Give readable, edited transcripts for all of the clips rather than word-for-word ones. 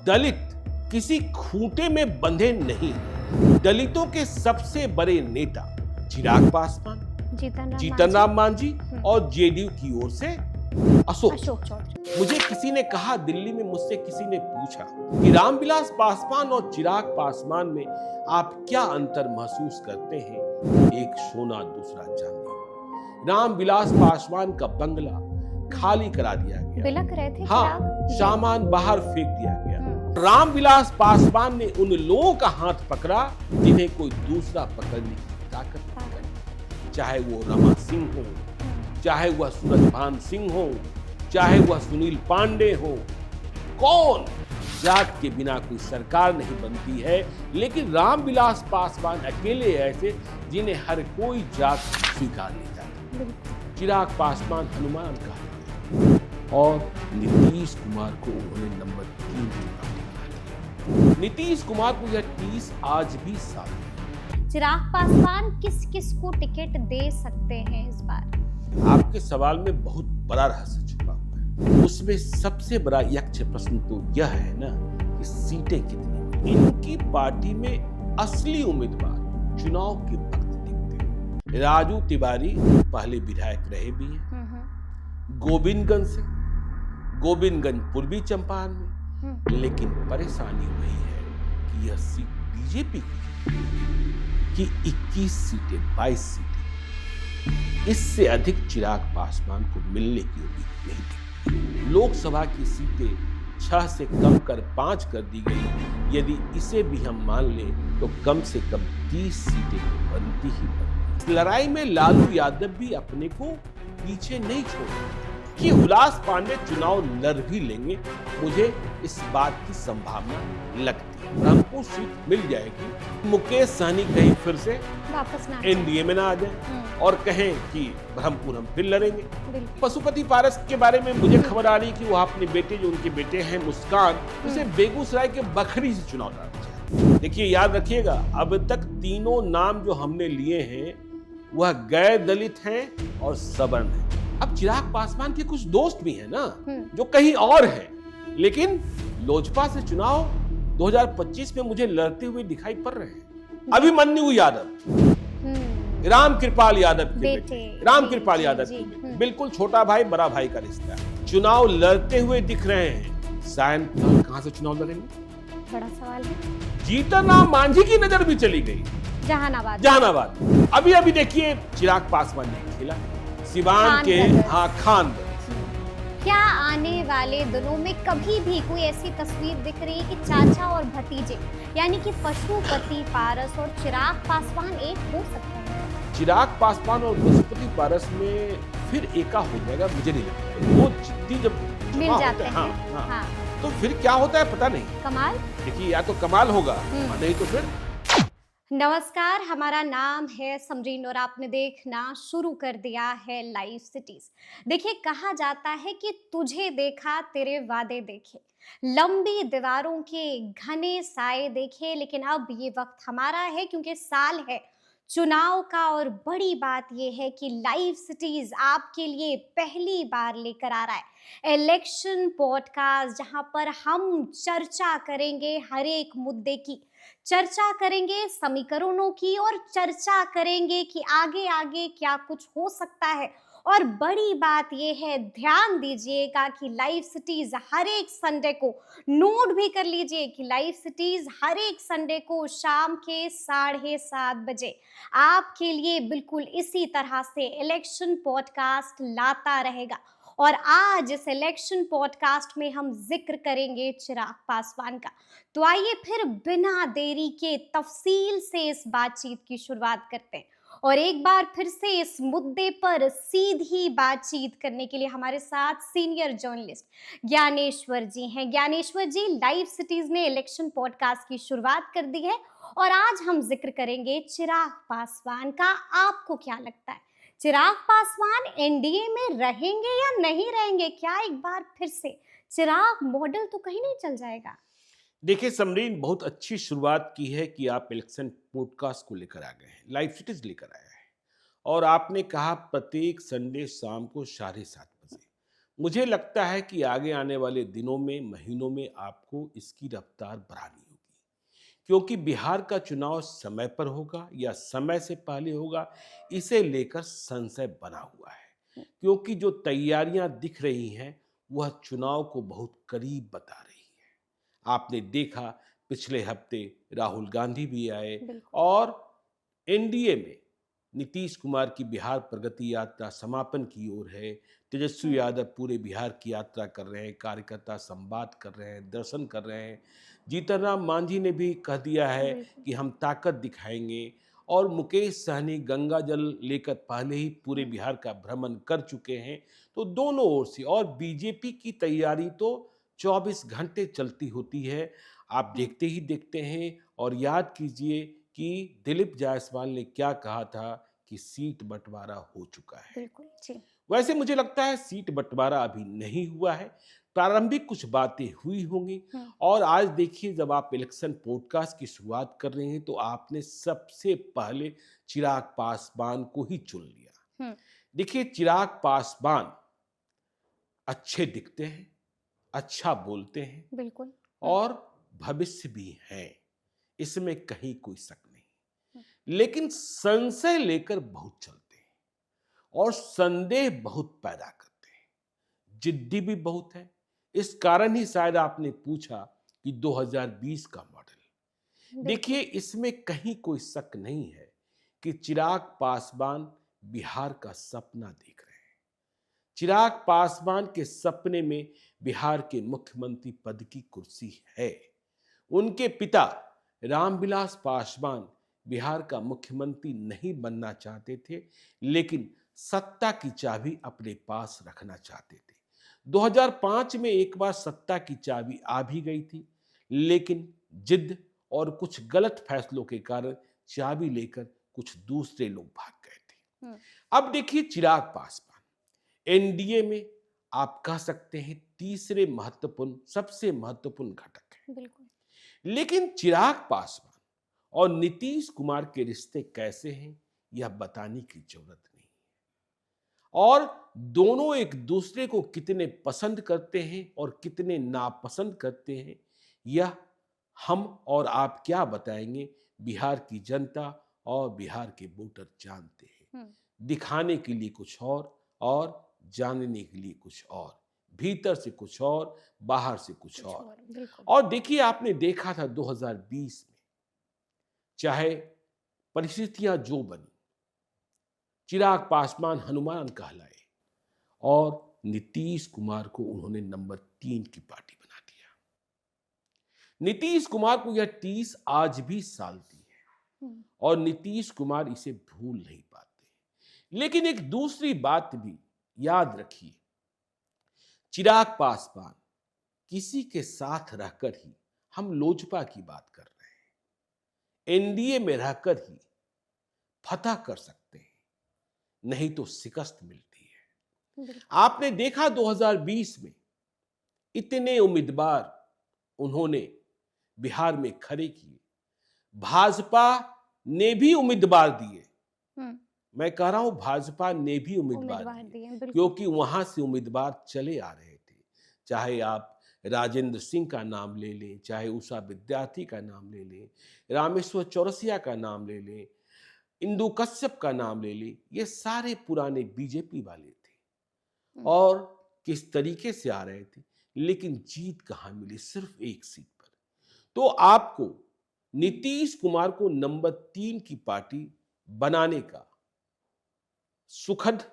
दलित किसी खूंटे में बंधे नहीं। दलितों के सबसे बड़े नेता चिराग पासवान, जीतन राम मांझी और जेडीयू की ओर से अशोक चौधरी। मुझे किसी ने कहा, दिल्ली में मुझसे किसी ने पूछा कि रामविलास पासवान और चिराग पासवान में आप क्या अंतर महसूस करते हैं? एक सोना दूसरा चांदी। रामविलास पासवान का बंगला खाली करा दिया गया, बिलख रहे थे। हाँ, सामान बाहर फेंक दिया गया। रामविलास पासवान ने उन लोगों का हाथ पकड़ा जिन्हें कोई दूसरा पकड़ने की ताकत नहीं, चाहे वो रमा सिंह हो, चाहे वह सूरजभान सिंह हो, चाहे वह सुनील पांडे हो। कौन? जात के बिना कोई सरकार नहीं बनती है, लेकिन रामविलास पासवान अकेले ऐसे जिन्हें हर कोई जात स्वीकार लेता है। चिराग पासवान हनुमान का और नीतीश कुमार को उन्होंने नंबर 3 पर। नीतीश कुमार को यह 30 आज भी साथ है। चिराग पासवान किस किस को टिकट दे सकते हैं इस बार? आपके सवाल में बहुत बड़ा रहस्य छुपा हुआ है। उसमें सबसे बड़ा यक्ष प्रश्न तो यह है ना कि सीटें कितनी। इनकी पार्टी में असली उम्मीदवार चुनाव के वक्त दिखते हैं। राजू तिवारी पहले विधायक रहे भी हैं गोविंदगंज से, गोविंदगंज पूर्वी चंपारण में, लेकिन परेशानी वही है कि यह सीट बीजेपी की 21 सीटें, 22 सीटें। इससे अधिक चिराग पासवान को मिलने की उम्मीद नहीं थी। लोकसभा की सीटें 6 से कम कर 5 कर दी गई। यदि इसे भी हम मान लें तो कम से कम 30 सीटें बनती ही बनती। इस लड़ाई में लालू यादव भी अपने को पीछे नहीं छोड़े कि हुलास पांडे चुनाव लड़ भी लेंगे। मुझे इस बात की संभावना लगती है। ब्रह्मपुर सीट मिल जाएगी। मुकेश सहनी कहीं फिर से वापस ना एनडीए में ना आ जाए और कहें कि ब्रह्मपुर हम फिर लड़ेंगे। पशुपति पारस के बारे में मुझे खबर आ रही कि वो अपने बेटे, जो उनके बेटे हैं मुस्कान, उसे बेगूसराय के बखरी से चुनाव लड़ना चाहते। देखिए, याद रखिएगा, अब तक तीनों नाम जो हमने लिए हैं वह गैर दलित हैं और सवर्ण हैं। अब चिराग पासवान के कुछ दोस्त भी हैं ना जो कहीं और हैं, लेकिन लोजपा से चुनाव 2025 में मुझे लड़ते हुए दिखाई पड़ रहे हैं। अभिमन्यु यादव, रामकृपाल यादव के बेटे, रामकृपाल यादव के बेटे, बिल्कुल छोटा भाई बड़ा भाई का रिश्ता, चुनाव लड़ते हुए दिख रहे हैं। सायन कहां से चुनाव लड़ेंगे? बड़ा सवाल है। जीतन राम मांझी की नजर भी चली गई जहानाबाद। अभी देखिए चिराग पासवान ने खेला सिवान के खान। क्या आने वाले दिनों में कभी भी कोई ऐसी तस्वीर दिख रही है कि चाचा और भतीजे, यानी कि पशुपति पारस और चिराग पासवान एक हो सकते हैं? चिराग पासवान और पशुपति पारस में फिर एका हो जाएगा, मुझे नहीं लगता। वो जिद्दी जब मिल जाते हैं, हाँ, तो फिर क्या होता है पता नहीं। कमाल। देखिए, या तो कमाल होगा, नहीं तो फिर। नमस्कार, हमारा नाम है समरीन और आपने देखना शुरू कर दिया है लाइव सिटीज। देखिए, कहा जाता है कि तुझे देखा तेरे वादे देखे, लंबी दीवारों के घने साए देखे, लेकिन अब ये वक्त हमारा है क्योंकि साल है चुनाव का। और बड़ी बात यह है कि लाइव सिटीज आपके लिए पहली बार लेकर आ रहा है इलेक्शन पॉडकास्ट, जहां पर हम चर्चा करेंगे हर एक मुद्दे की, चर्चा करेंगे समीकरणों की और चर्चा करेंगे कि आगे आगे क्या कुछ हो सकता है। और बड़ी बात यह है, ध्यान दीजिएगा कि लाइव सिटीज हर एक संडे को, नोट भी कर लीजिए कि लाइव सिटीज हर एक संडे को शाम के 7:30 बजे आपके लिए बिल्कुल इसी तरह से इलेक्शन पॉडकास्ट लाता रहेगा। और आज इस इलेक्शन पॉडकास्ट में हम जिक्र करेंगे चिराग पासवान का। तो आइए फिर बिना देरी के तफसील से इस बातचीत की शुरुआत करते हैं। और एक बार फिर से इस मुद्दे पर सीधी बातचीत करने के लिए हमारे साथ सीनियर जर्नलिस्ट ज्ञानेश्वर जी हैं। ज्ञानेश्वर जी, लाइव सिटीज ने इलेक्शन पॉडकास्ट की शुरुआत कर दी है और आज हम जिक्र करेंगे चिराग पासवान का। आपको क्या लगता है, चिराग पासवान एनडीए में रहेंगे या नहीं रहेंगे? क्या एक बार फिर से चिराग मॉडल तो कहीं नहीं चल जाएगा? देखिए समरीन, बहुत अच्छी शुरुआत की है कि आप इलेक्शन पॉडकास्ट को लेकर आ गए हैं, लाइव सिटीज लेकर आया है। और आपने कहा प्रत्येक संडे शाम को 7:30 बजे। मुझे लगता है कि आगे आने वाले दिनों में, महीनों में आपको इसकी रफ्तार बढ़ानी होगी, क्योंकि बिहार का चुनाव समय पर होगा या समय से पहले होगा, इसे लेकर संशय बना हुआ है। क्योंकि जो तैयारियां दिख रही हैं, वह चुनाव को बहुत करीब बता रही है। आपने देखा पिछले हफ्ते राहुल गांधी भी आए बिल्कुल। और एनडीए में नीतीश कुमार की बिहार प्रगति यात्रा समापन की ओर है। तेजस्वी यादव पूरे बिहार की यात्रा कर रहे हैं, कार्यकर्ता संवाद कर रहे हैं, दर्शन कर रहे हैं। जीतन राम मांझी ने भी कह दिया है बिल्कुल। कि हम ताकत दिखाएंगे, और मुकेश सहनी गंगा जल लेकर पहले ही पूरे बिहार का भ्रमण कर चुके हैं। तो दोनों ओर से, और बीजेपी की तैयारी तो 24 घंटे चलती होती है, आप देखते ही देखते हैं। और याद कीजिए कि दिलीप जायसवाल ने क्या कहा था कि सीट बंटवारा हो चुका है। बिल्कुल जी। वैसे मुझे लगता है सीट बंटवारा अभी नहीं हुआ है, प्रारंभिक कुछ बातें हुई होंगी। और आज देखिए, जब आप इलेक्शन पॉडकास्ट की शुरुआत कर रहे हैं तो आपने सबसे पहले चिराग पासवान को ही चुन लिया। देखिए, चिराग पासवान अच्छे दिखते हैं, अच्छा बोलते हैं बिल्कुल। और भविष्य भी है, इसमें कहीं कोई शक नहीं। लेकिन संशय लेकर बहुत चलते हैं और संदेह बहुत पैदा करते हैं, जिद्दी भी बहुत है। इस कारण ही शायद आपने पूछा कि 2020 का मॉडल। देखिए, इसमें कहीं कोई शक नहीं है कि चिराग पासवान बिहार का सपना देख रहे हैं। चिराग पासवान के सपने में बिहार के मुख्यमंत्री पद की कुर्सी है। उनके पिता रामविलास पासवान बिहार का मुख्यमंत्री नहीं बनना चाहते थे, लेकिन सत्ता की चाबी अपने पास रखना चाहते थे। 2005 में एक बार सत्ता की चाबी आ भी गई थी, लेकिन जिद और कुछ गलत फैसलों के कारण चाबी लेकर कुछ दूसरे लोग भाग गए थे। अब देखिए, चिराग पासवान एनडीए में आप कह सकते हैं तीसरे महत्वपूर्ण, सबसे महत्वपूर्ण घटक है। बिल्कुल। लेकिन चिराग पासवान और नीतीश कुमार के रिश्ते कैसे हैं, यह बताने की जरूरत नहीं है। और दोनों एक दूसरे को कितने पसंद करते हैं और कितने नापसंद करते हैं, यह हम और आप क्या बताएंगे, बिहार की जनता और बिहार के वोटर जानते हैं। दिखाने के लिए कुछ और जानने के लिए कुछ और, भीतर से कुछ और, बाहर से कुछ और। और देखिए, आपने देखा था 2020 में, चाहे परिस्थितियां जो बनी, चिराग पासवान हनुमान कहलाए और नीतीश कुमार को उन्होंने नंबर 3 की पार्टी बना दिया। नीतीश कुमार को यह टीस आज भी सालती है और नीतीश कुमार इसे भूल नहीं पाते। लेकिन एक दूसरी बात भी याद रखिए, चिराग पासवान किसी के साथ रहकर ही, हम लोजपा की बात कर रहे हैं, एनडीए में रहकर ही फतह कर सकते हैं, नहीं तो शिकस्त मिलती है। आपने देखा 2020 में इतने उम्मीदवार उन्होंने बिहार में खड़े किए, भाजपा ने भी उम्मीदवार दिए। मैं कह रहा हूं, भाजपा ने भी उम्मीदवार दिए, क्योंकि वहां से उम्मीदवार चले आ रहे थे। चाहे आप राजेंद्र सिंह का नाम ले लें, चाहे उषा विद्यार्थी का नाम ले लें, रामेश्वर चौरसिया का नाम ले लें, इंदु कश्यप का नाम ले लें, ये सारे पुराने बीजेपी वाले थे और किस तरीके से आ रहे थे। लेकिन जीत कहां मिली, सिर्फ एक सीट पर। तो आपको नीतीश कुमार को नंबर 3 की पार्टी बनाने का सुखद,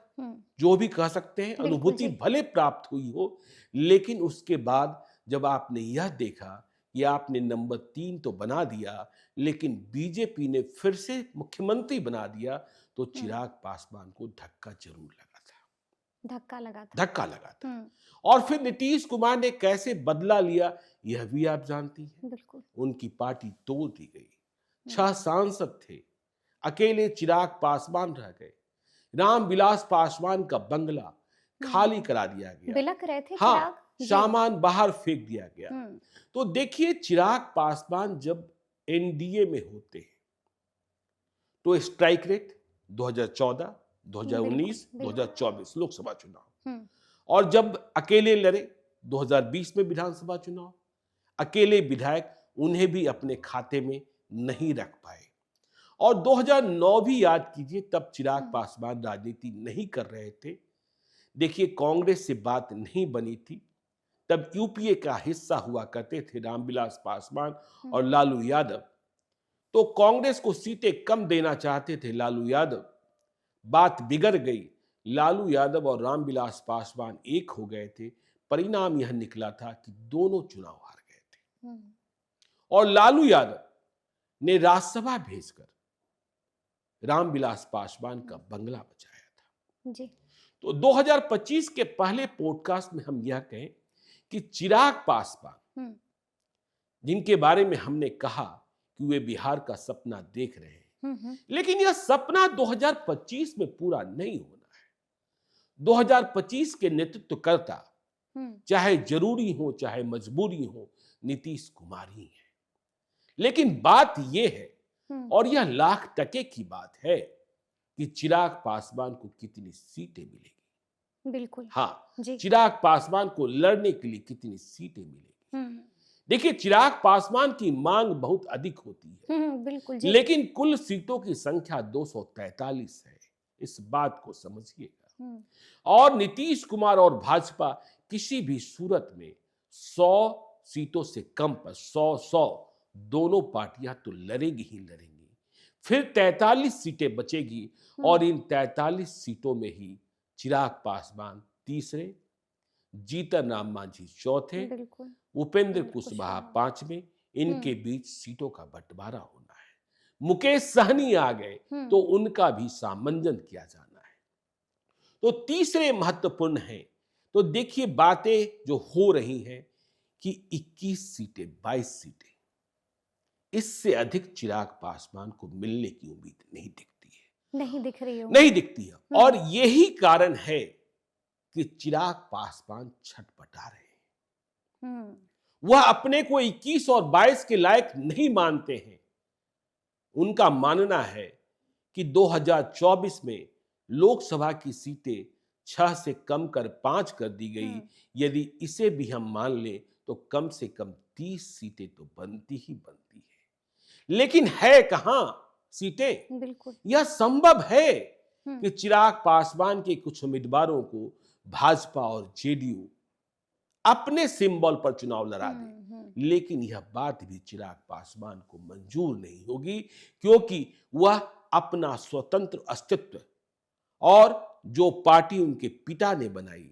जो भी कह सकते हैं, अनुभूति भले प्राप्त हुई हो, लेकिन उसके बाद जब आपने यह देखा कि आपने नंबर 3 तो बना दिया, लेकिन बीजेपी ने फिर से मुख्यमंत्री बना दिया, तो चिराग पासवान को धक्का जरूर लगा था। धक्का लगा था। और फिर नीतीश कुमार ने कैसे बदला लिया, यह भी आप जानती हैं। उनकी पार्टी तोड़ दी गई, 6 सांसद थे, अकेले चिराग पासवान रह गए। रामविलास पासवान का बंगला खाली करा दिया गया, बिलख रहे थे। हाँ, सामान बाहर फेंक दिया गया। तो देखिए, चिराग पासवान जब एनडीए में होते हैं तो स्ट्राइक रेट 2014, 2019, 2024 लोकसभा चुनाव, और जब अकेले लड़े 2020 में विधानसभा चुनाव, अकेले विधायक उन्हें भी अपने खाते में नहीं रख पाए। और 2009 भी याद कीजिए, तब चिराग पासवान राजनीति नहीं कर रहे थे। देखिए, कांग्रेस से बात नहीं बनी थी, तब यूपीए का हिस्सा हुआ करते थे रामविलास पासवान और लालू यादव। तो कांग्रेस को सीटें कम देना चाहते थे लालू यादव। बात बिगड़ गई, लालू यादव और रामविलास पासवान एक हो गए थे। परिणाम यह निकला था कि दोनों चुनाव हार गए थे और लालू यादव ने राज्यसभा भेजकर रामविलास पासवान का बंगला बचाया था जी। तो 2025 के पहले पॉडकास्ट में हम यह कहें कि चिराग पासवान, जिनके बारे में हमने कहा कि वे बिहार का सपना देख रहे हैं, लेकिन यह सपना 2025 में पूरा नहीं होना है। 2025 के नेतृत्वकर्ता चाहे जरूरी हो चाहे मजबूरी हो, नीतीश कुमार ही है। लेकिन बात यह है, और यह लाख टके की बात है, कि चिराग पासवान को कितनी सीटें मिलेगी। बिल्कुल। हाँ जी। चिराग पासवान को लड़ने के लिए कितनी सीटें मिलेगी। देखिए, चिराग पासवान की मांग बहुत अधिक होती है, बिल्कुल जी। लेकिन कुल सीटों की संख्या 243 है। इस बात को समझिएगा। और नीतीश कुमार और भाजपा किसी भी सूरत में 100 सीटों से कम पर 100 दोनों पार्टियां तो लड़ेगी ही लड़ेंगी। फिर 43 सीटें बचेगी और इन 43 सीटों में ही चिराग पासवान तीसरे, जीतन राम मांझी चौथे, उपेंद्र कुशवाहा पांचवें, इनके बीच सीटों का बंटवारा होना है। मुकेश सहनी आ गए तो उनका भी सामंजन किया जाना है। तो तीसरे महत्वपूर्ण है। तो देखिए, बातें जो हो रही हैं कि 21 सीटें 22 सीटें, इससे अधिक चिराग पासवान को मिलने की उम्मीद नहीं दिखती है। नहीं दिख रही है। नहीं दिखती है। और यही कारण है कि चिराग पासवान छटपटा रहे हैं। वह अपने को 21 और 22 के लायक नहीं मानते हैं। उनका मानना है कि 2024 में लोकसभा की सीटें 6 से कम कर 5 कर दी गई। यदि इसे भी हम मान लें तो कम से कम 30 सीटें तो बनती ही बनती है। लेकिन है कहां सीटें? बिल्कुल। यह संभव है कि चिराग पासवान के कुछ उम्मीदवारों को भाजपा और जेडीयू अपने सिंबल पर चुनाव लड़ा दे, लेकिन यह बात भी चिराग पासवान को मंजूर नहीं होगी, क्योंकि वह अपना स्वतंत्र अस्तित्व और जो पार्टी उनके पिता ने बनाई,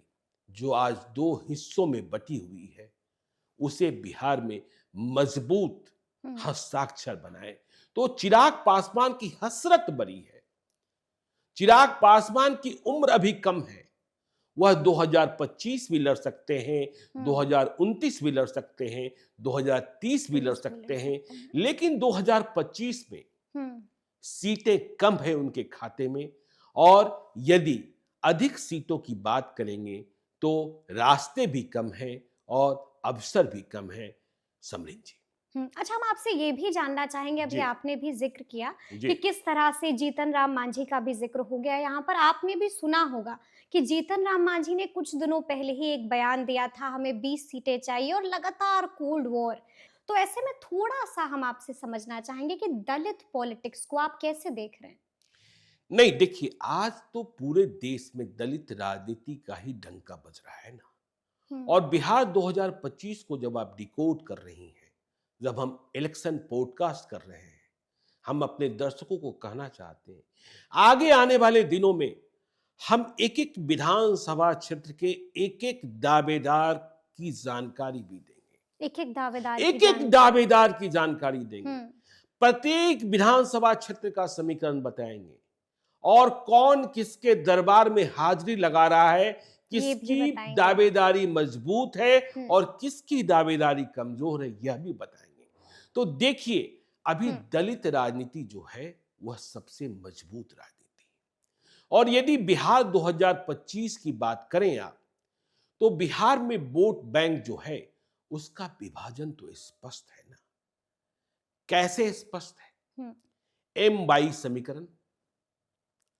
जो आज 2 हिस्सों में बटी हुई है, उसे बिहार में मजबूत हस्ताक्षर बनाए। तो चिराग पासवान की हसरत बड़ी है। चिराग पासवान की उम्र अभी कम है। वह 2025 भी लड़ सकते हैं, 2029 भी लड़ सकते हैं, 2030 भी लड़ सकते हैं, लेकिन 2025 में सीटें कम है उनके खाते में। और यदि अधिक सीटों की बात करेंगे तो रास्ते भी कम हैं और अवसर भी कम है। समरीन जी, अच्छा, हम आपसे ये भी जानना चाहेंगे, अभी आपने भी जिक्र किया जी। कि किस तरह से जीतन राम मांझी का भी जिक्र हो गया यहाँ पर। आपने भी सुना होगा कि जीतन राम मांझी ने कुछ दिनों पहले ही एक बयान दिया था, हमें 20 सीटें चाहिए, और लगातार कोल्ड वॉर। तो ऐसे में थोड़ा सा हम आपसे समझना चाहेंगे कि दलित पॉलिटिक्स को आप कैसे देख रहे हैं? नहीं, देखिए, आज तो पूरे देश में दलित राजनीति का ही डंका बज रहा है ना। और बिहार 2025 को जब आप डिकोड कर रही हैं, जब हम इलेक्शन पॉडकास्ट कर रहे हैं, हम अपने दर्शकों को कहना चाहते हैं, आगे आने वाले दिनों में हम एक एक विधानसभा क्षेत्र के एक एक दावेदार की जानकारी भी देंगे। एक एक दावेदार की जानकारी देंगे। प्रत्येक विधानसभा क्षेत्र का समीकरण बताएंगे और कौन किसके दरबार में हाजिरी लगा रहा है, किसकी दावेदारी मजबूत है और किसकी दावेदारी कमजोर है, यह भी बताएंगे। तो देखिए, अभी दलित राजनीति जो है वह सबसे मजबूत राजनीति है। और यदि बिहार 2025 की बात करें आप, तो बिहार में वोट बैंक जो है उसका विभाजन तो स्पष्ट है ना। कैसे स्पष्ट है? M22 समीकरण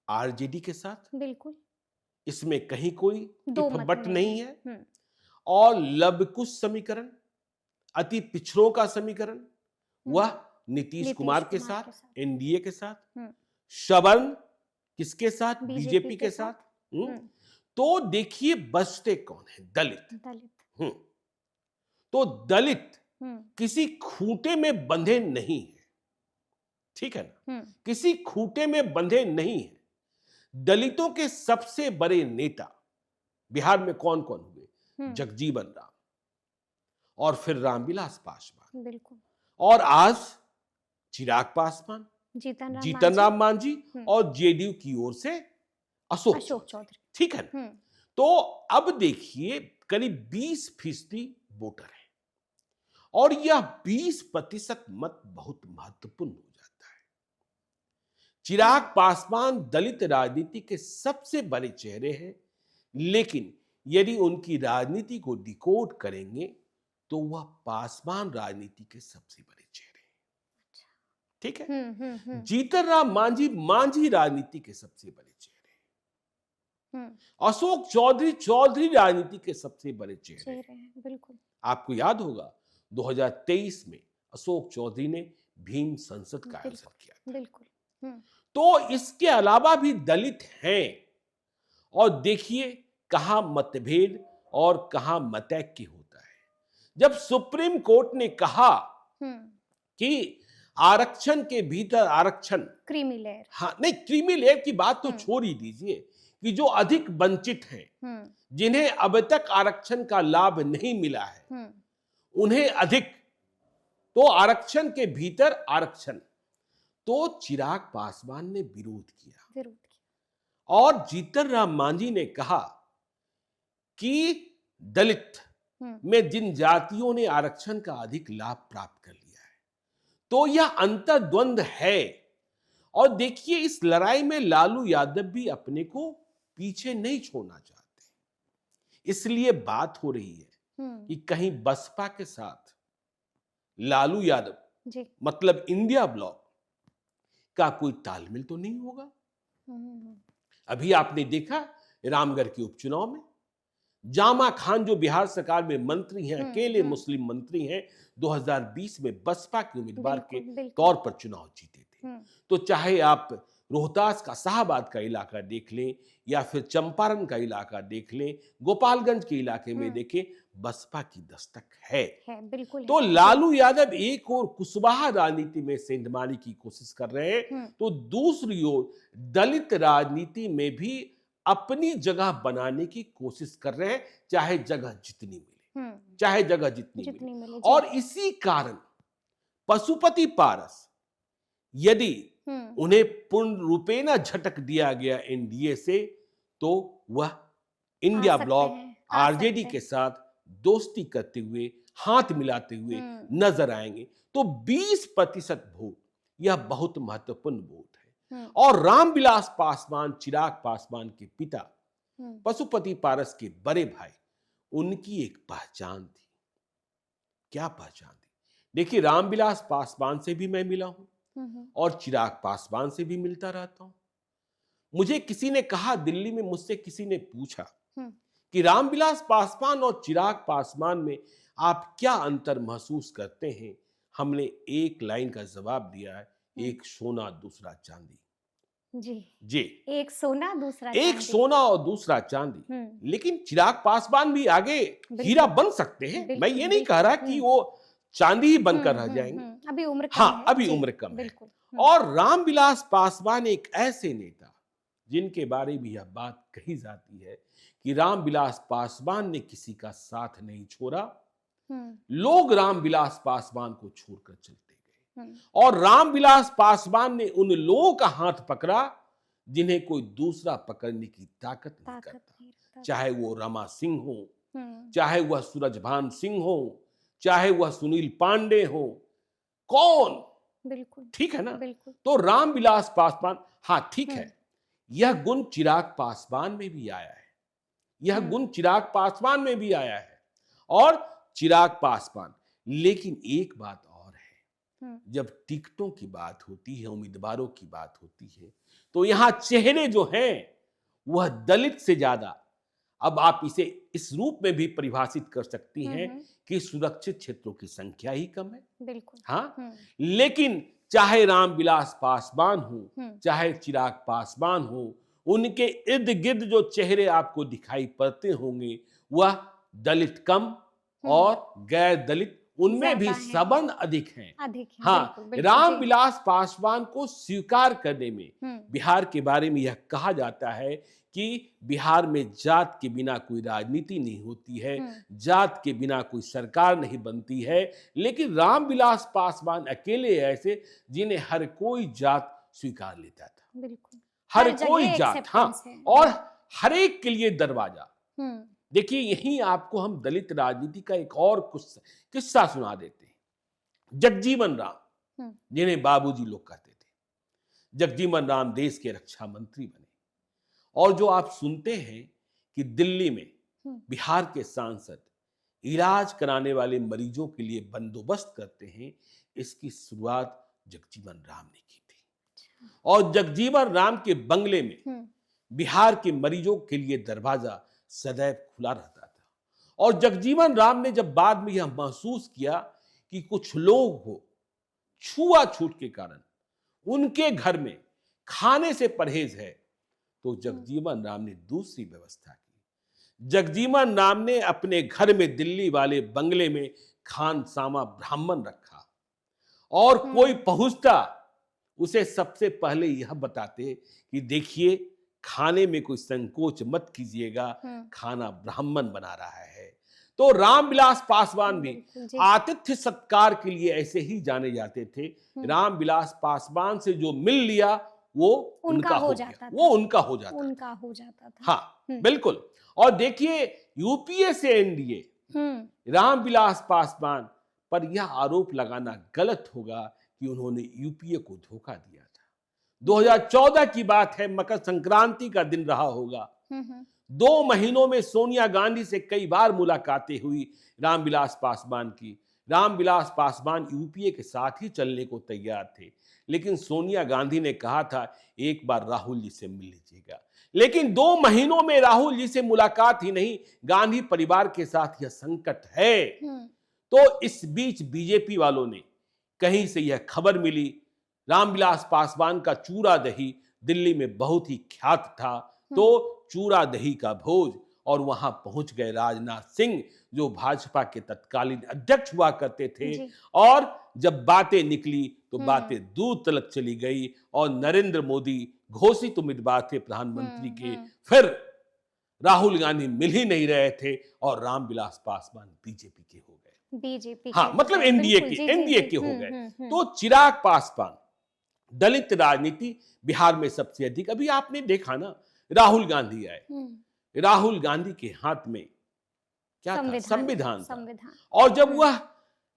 आरजेडी के साथ, बिल्कुल, इसमें कहीं कोई दो इफ मत बट नहीं है। हम्म, और लवकुश समीकरण, अति पिछड़ों का समीकरण, वह नीतीश कुमार के साथ, एनडीए के साथ, सवर्ण किसके साथ, बीजेपी के साथ। तो देखिए बचते कौन है, दलित। दलित तो दलित किसी खूंटे में बंधे नहीं है, ठीक है ना, किसी खूंटे में बंधे नहीं है। दलितों के सबसे बड़े नेता बिहार में कौन कौन हुए, जगजीवन राम और फिर रामविलास पासवान, बिल्कुल, और आज चिराग पासवान, जीतन राम मांझी और जेडीयू की ओर से अशोक चौधरी, ठीक है ना। तो अब देखिए करीब 20% वोटर है और यह 20% मत बहुत महत्वपूर्ण हो जाता है। चिराग पासवान दलित राजनीति के सबसे बड़े चेहरे हैं, लेकिन यदि उनकी राजनीति को डिकोड करेंगे तो वह पासवान राजनीति के सबसे बड़े चेहरे हैं, ठीक है। जीतन राम मांझी, मांझी राजनीति के सबसे बड़े चेहरे हैं। अशोक चौधरी, चौधरी राजनीति के सबसे बड़े चेहरे हैं। बिल्कुल, आपको याद होगा 2023 में अशोक चौधरी ने भीम संसद का आयोजन किया था। बिल्कुल। तो इसके अलावा भी दलित हैं और देखिए कहां मतभेद और कहां मतैक्य होता है। जब सुप्रीम कोर्ट ने कहा कि आरक्षण के भीतर आरक्षण, क्रीमी लेयर, हाँ नहीं, क्रीमी लेयर की बात तो छोड़ ही दीजिए, कि जो अधिक वंचित हैं, जिन्हें अब तक आरक्षण का लाभ नहीं मिला है, उन्हें अधिक, तो आरक्षण के भीतर आरक्षण, तो चिराग पासवान ने विरोध किया। और जीतन राम मांझी ने कहा कि दलित में जिन जातियों ने आरक्षण का अधिक लाभ प्राप्त कर लिया है, तो यह अंतर्द्वंद है। और देखिए इस लड़ाई में लालू यादव भी अपने को पीछे नहीं छोड़ना चाहते, इसलिए बात हो रही है कि कहीं बसपा के साथ लालू यादव जी, मतलब इंडिया ब्लॉक का कोई तालमेल तो नहीं होगा। अभी आपने देखा रामगढ़ के उपचुनाव में जामा खान जो बिहार सरकार में मंत्री हैं, अकेले मुस्लिम मंत्री हैं, 2020 में बसपा के उम्मीदवार के तौर पर चुनाव जीते थे। तो चाहे आप रोहतास का शाहबाद का इलाका देख लें या फिर चंपारण का इलाका देख लें, गोपालगंज के इलाके में देखें, बसपा की दस्तक है बिल्कुल। तो लालू यादव एक और कुशवाहा राजनीति में सेंधमारी की कोशिश कर रहे हैं, तो दूसरी ओर दलित राजनीति में भी अपनी जगह बनाने की कोशिश कर रहे हैं, चाहे जगह जितनी मिले, चाहे जगह जितनी मिले। और इसी कारण पशुपति पारस यदि उन्हें पूर्ण रूपेण झटक दिया गया एनडीए से, तो वह इंडिया ब्लॉक आरजेडी के साथ दोस्ती करते हुए, हाथ मिलाते हुए नजर आएंगे। तो 20% वोट यह बहुत महत्वपूर्ण वोट है। और रामविलास पासवान, चिराग पासवान के पिता, पशुपति पारस के बड़े भाई, उनकी एक पहचान थी। क्या पहचान थी? देखिए रामविलास पासवान से भी मैं मिला हूं और चिराग पासवान से भी मिलता रहता हूं। मुझे किसी ने कहा, दिल्ली में मुझसे किसी ने पूछा कि रामविलास पासवान और चिराग पासवान में आप क्या अंतर महसूस करते हैं? हमने एक लाइन का जवाब दिया है, एक सोना दूसरा चांदी। जी, एक सोना दूसरा एक चांदी। सोना और दूसरा चांदी। लेकिन चिराग पासवान भी आगे हीरा बन सकते हैं। मैं ये नहीं कह रहा कि वो चांदी ही बनकर रह जाएंगे, अभी उम्र कम हाँ है। अभी उम्र कम है। और रामविलास पासवान एक ऐसे नेता जिनके बारे में यह बात कही जाती है कि रामविलास पासवान ने किसी का साथ नहीं छोड़ा, लोग रामविलास पासवान को छोड़कर चलते गए। और रामविलास पासवान ने उन लोगों का हाथ पकड़ा जिन्हें कोई दूसरा पकड़ने की ताकत नहीं करता, चाहे वो रमा सिंह हो, चाहे वह सूरजभान सिंह हो, चाहे वह सुनील पांडे हो, कौन, बिल्कुल ठीक है ना। बिल्कुल। तो रामविलास पासवान, हाँ ठीक है, यह गुण चिराग पासवान में भी आया है, यह गुण चिराग पासवान में भी आया है। और चिराग पासवान, लेकिन एक बात और है, जब टिकटों की बात होती है, उम्मीदवारों की बात होती है, तो यहां चेहरे जो हैं वह दलित से ज्यादा, अब आप इसे इस रूप में भी परिभाषित कर सकती हैं कि सुरक्षित क्षेत्रों की संख्या ही कम है। बिल्कुल। हाँ, लेकिन चाहे रामविलास पासवान हो, चाहे चिराग पासवान हो, उनके इर्द गिर्द जो चेहरे आपको दिखाई पड़ते होंगे वह दलित कम और गैर दलित उनमें भी ज्यादा हैं। संबंध अधिक हैं। अधिक है। हाँ, बिल्कुल, बिल्कुल, जी। रामविलास पासवान को स्वीकार करने में बिहार के बारे में यह कहा जाता है कि बिहार में जात के बिना कोई राजनीति नहीं होती है, जात के बिना कोई सरकार नहीं बनती है, लेकिन रामविलास पासवान अकेले ऐसे जिन्हें हर कोई जात स्वीकार लेता था। बिल्कुल। हर जगह कोई जात, हाँ, acceptance है। और हर एक के लिए दरवाजा। हम्म, देखिए, यहीं आपको हम दलित राजनीति का एक और किस्सा सुना देते हैं। जगजीवन राम, जिन्हें बाबूजी लोग कहते थे, जगजीवन राम देश के रक्षा मंत्री बने, और जो आप सुनते हैं कि दिल्ली में बिहार के सांसद इलाज कराने वाले मरीजों के लिए बंदोबस्त करते हैं, इसकी शुरुआत जगजीवन राम ने की थी। और जगजीवन राम के बंगले में बिहार के मरीजों के लिए दरवाजा सदैव खुला रहता था। और जगजीवन राम ने जब बाद में यह महसूस किया कि कुछ लोग को छुआछूत के कारण उनके घर में खाने से परहेज है, तो जगजीवन राम ने दूसरी व्यवस्था की। जगजीवन राम ने अपने घर में दिल्ली वाले बंगले में खानसामा ब्राह्मण रखा, और कोई पहुंचता उसे सबसे पहले यह बताते कि देखिए, खाने में कोई संकोच मत कीजिएगा, खाना ब्राह्मण बना रहा है। तो रामविलास पासवान भी आतिथ्य सत्कार के लिए ऐसे ही जाने जाते थे। रामविलास पासवान से जो मिल लिया वो उनका हो जाता, वो उनका हो जाता था। हाँ, बिल्कुल। और देखिए, यूपीए से एनडीए, रामविलास पासवान पर यह आरोप लगाना गलत होगा कि उन्होंने यूपीए को धोखा दिया था। 2014 की बात है, मकर संक्रांति का दिन रहा होगा। 2 महीनों में सोनिया गांधी से कई बार मुलाकातें हुई रामविलास पासवान की। रामविलास पासवान यूपीए के साथ ही चलने को तैयार थे, लेकिन सोनिया गांधी ने कहा था एक बार राहुल जी से मिल लीजिएगा। लेकिन 2 महीनों में राहुल जी से मुलाकात ही नहीं, गांधी परिवार के साथ यह संकट है। तो इस बीच बीजेपी वालों ने, कहीं से यह खबर मिली, रामविलास पासवान का चूरा दही दिल्ली में बहुत ही ख्यात था, तो चूरा दही का भोज, और वहां पहुंच गए राजनाथ सिंह, जो भाजपा के तत्कालीन अध्यक्ष हुआ करते थे। और जब बातें निकली तो बातें दूर तलक चली गई, और नरेंद्र मोदी घोषित उम्मीदवार थे प्रधानमंत्री के, फिर राहुल गांधी मिल ही नहीं रहे थे, और रामविलास पासवान बीजेपी के हो गए। बीजेपी, हाँ, मतलब एनडीए के हो गए। तो चिराग पासवान, दलित राजनीति बिहार में सबसे अधिक। अभी आपने देखा ना, राहुल गांधी आए, राहुल गांधी के हाथ में क्या था? संविधान था। और जब वह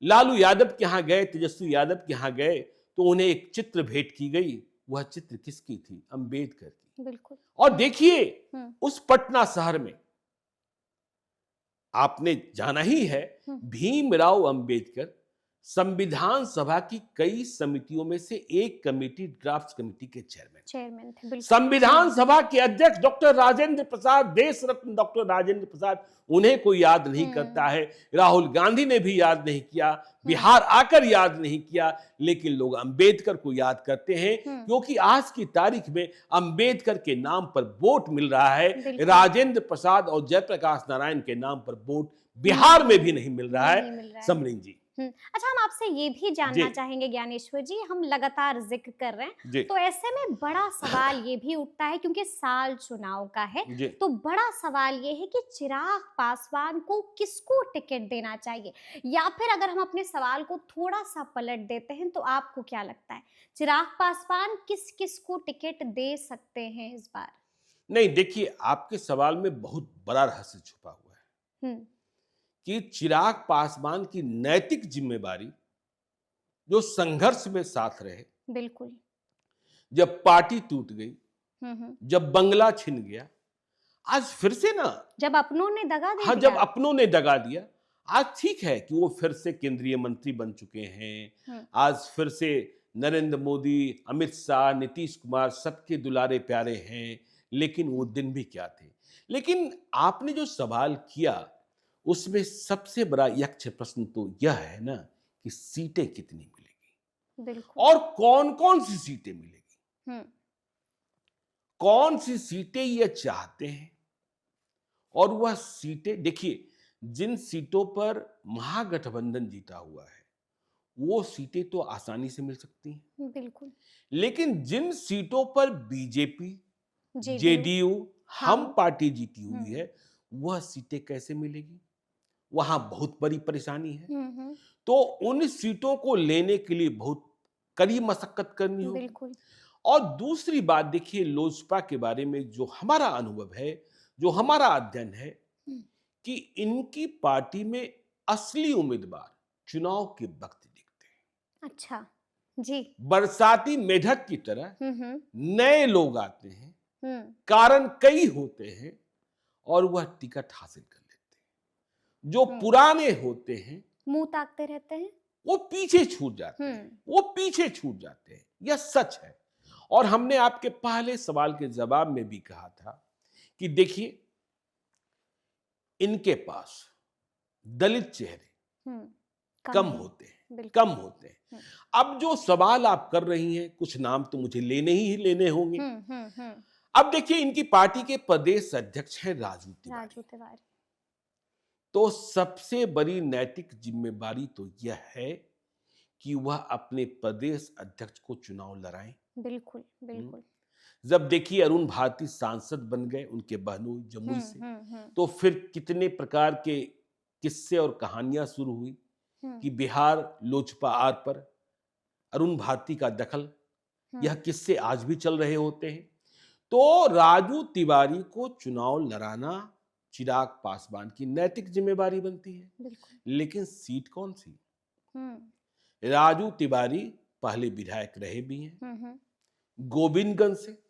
लालू यादव के यहां गए, तेजस्वी यादव के यहां गए, तो उन्हें एक चित्र भेंट की गई। वह चित्र किसकी थी? अंबेडकर की। बिल्कुल। और देखिए, उस पटना शहर में आपने जाना ही है, भीमराव अंबेडकर संविधान सभा की कई समितियों में से एक कमेटी, ड्राफ्ट कमेटी के चेयरमैन थे। संविधान सभा के अध्यक्ष डॉक्टर राजेंद्र प्रसाद, देश रत्न डॉक्टर राजेंद्र प्रसाद, उन्हें कोई याद नहीं करता है। राहुल गांधी ने भी याद नहीं किया, बिहार आकर याद नहीं किया, लेकिन लोग अंबेडकर को याद करते हैं, क्योंकि आज की तारीख में अंबेडकर के नाम पर वोट मिल रहा है, राजेंद्र प्रसाद और जयप्रकाश नारायण के नाम पर वोट बिहार में भी नहीं मिल रहा है। समरीन जी, अच्छा, हम आपसे ये भी जानना चाहेंगे ज्ञानेश्वर जी, हम लगातार जिक्र कर रहे हैं, तो ऐसे में बड़ा सवाल ये भी उठता है, क्योंकि साल चुनाव का है, तो बड़ा सवाल ये है कि चिराग पासवान को किसको टिकट देना चाहिए, या फिर अगर हम अपने सवाल को थोड़ा सा पलट देते हैं, तो आपको क्या लगता है, चिराग पासवान किस किस को टिकट दे सकते हैं इस बार? नहीं, देखिए, आपके सवाल में बहुत बड़ा रहस्य छुपा हुआ है कि चिराग पासवान की नैतिक जिम्मेवारी, जो संघर्ष में साथ रहे, बिल्कुल, जब पार्टी टूट गई, जब बंगला छिन गया, आज फिर से ना, जब अपनों ने दगा दिया, हाँ, जब अपनों ने दगा दिया, आज ठीक है कि वो फिर से केंद्रीय मंत्री बन चुके हैं। आज फिर से नरेंद्र मोदी, अमित शाह, नीतीश कुमार सबके दुलारे प्यारे हैं, लेकिन वो दिन भी क्या थे। लेकिन आपने जो सवाल किया उसमें सबसे बड़ा यक्ष प्रश्न तो यह है ना कि सीटें कितनी मिलेगी बिल्कुल। और कौन कौन सी सीटें मिलेगी, हम्म। कौन सी सीटें ये चाहते हैं। और वह सीटें देखिए, जिन सीटों पर महागठबंधन जीता हुआ है वो सीटें तो आसानी से मिल सकती हैं, बिल्कुल। लेकिन जिन सीटों पर बीजेपी, जेडीयू। जेडीयू, हम हम। पार्टी जीती हुई हम्म। है, वह सीटें कैसे मिलेगी, वहां बहुत बड़ी परेशानी है। हम्म। तो उन सीटों को लेने के लिए बहुत कड़ी मशक्कत करनी होगी। बिल्कुल। और दूसरी बात देखिए, लोजपा के बारे में जो हमारा अनुभव है, जो हमारा अध्ययन है हम्म। कि इनकी पार्टी में असली उम्मीदवार चुनाव के वक्त दिखते हैं। अच्छा। जी। बरसाती मेढक की तरह हम्म। नए लोग आते हैं, हम्म। कारण कई होते हैं और वह टिकट हासिल कर लेते हैं। जो हम्म। पुराने होते हैं मुंह ताकते रहते हैं। वो पीछे छूट जाते हैं, हम्म। वो पीछे छूट जाते हैं, यह सच है। और हमने आपके पहले सवाल के जवाब में भी कहा था कि देखिए, इनके पास दलित चेहरे हम्म। कम है। होते हैं, बिल्कुल। कम होते हैं। अब जो सवाल आप कर रही हैं, कुछ नाम तो मुझे लेने ही लेने होंगे। हम्म। अब देखिए, इनकी पार्टी के प्रदेश अध्यक्ष हैं राजू तिवारी। राजू तिवारी। तो सबसे बड़ी नैतिक जिम्मेदारी तो यह है कि वह अपने प्रदेश अध्यक्ष को चुनाव लड़ाएं। बिल्कुल। बिल्कुल। जब देखिए अरुण भारती सांसद बन गए उनके बहनोई जमुई से, तो फिर कितने प्रकार के किस्से और कहानियां शुरू हुई कि बिहार लोजपा आर पर अरुण भारती का दखल, यह किस्से आज भी चल रहे होते हैं। तो राजू तिवारी को चुनाव लड़ाना चिराग पासवान की नैतिक जिम्मेदारी बनती है। बिल्कुल। लेकिन सीट कौन सी? हम्म। राजू तिवारी पहले विधायक रहे भी हैं गोविंदगंज से,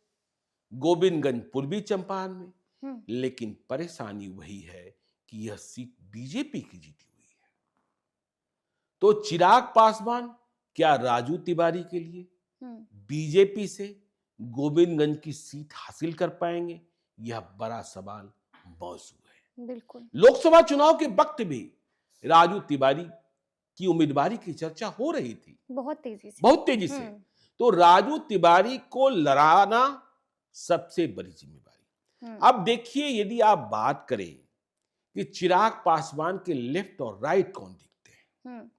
गोविंदगंज पूर्वी चंपारण में। लेकिन परेशानी वही है कि यह सीट बीजेपी की जीती हुई है। तो चिराग पासवान क्या राजू तिवारी के लिए बीजेपी से गोविंदगंज की सीट हासिल कर पाएंगे? यह बड़ा सवाल मौजूद है। बिल्कुल। लोकसभा चुनाव के वक्त भी राजू तिवारी की उम्मीदवारी की चर्चा हो रही थी, बहुत तेजी से, बहुत तेजी से। तो राजू तिवारी को लड़ाना सबसे बड़ी जिम्मेदारी। अब देखिए, यदि आप बात करें कि चिराग पासवान के लेफ्ट और राइट कौन दिखते हैं,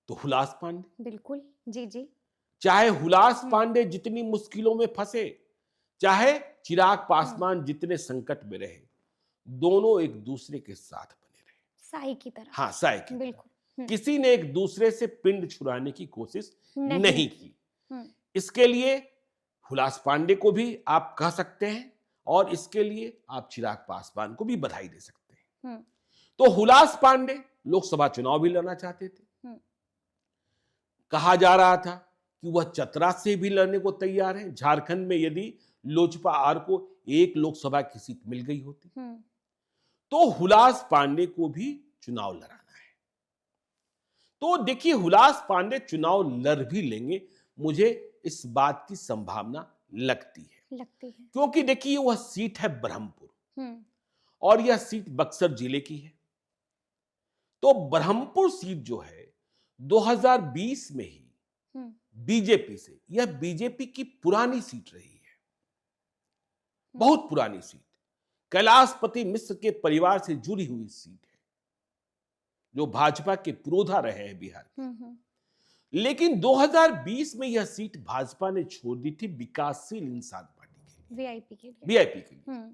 तो हुलास पांडे। बिल्कुल। जी जी। चाहे हुलास पांडे जितनी मुश्किलों में फंसे, चाहे चिराग पासवान जितने संकट में रहे, दोनों एक दूसरे के साथ बने रहे, साई की तरह। हाँ, साई की बिल्कुल। तरह। किसी ने एक दूसरे से पिंड छुड़ाने की कोशिश नहीं की। इसके लिए हुलास पांडे को भी आप कह सकते हैं और इसके लिए आप चिराग पासवान को भी बधाई दे सकते हैं। तो हुलास पांडे लोकसभा चुनाव भी लड़ना चाहते थे। कहा जा रहा था कि वह चतरा से भी लड़ने को तैयार है। झारखंड में यदि लोजपा आर को एक लोकसभा की सीट मिल गई होती तो हुलास पांडे को भी चुनाव लड़ाना है। तो देखिए, हुलास पांडे चुनाव लड़ भी लेंगे, मुझे इस बात की संभावना लगती है। क्योंकि देखिए, वह सीट है ब्रह्मपुर और यह सीट बक्सर जिले की है। तो ब्रह्मपुर सीट जो है 2020 में ही बीजेपी से, यह बीजेपी की पुरानी सीट रही है, बहुत पुरानी सीट, कैलाशपति मिश्र के परिवार से जुड़ी हुई सीट है, जो भाजपा के पुरोधा रहे हैं बिहार के। लेकिन 2020 में यह सीट भाजपा ने छोड़ दी थी विकासशील इंसान पार्टी के लिए, वीआईपी के लिए।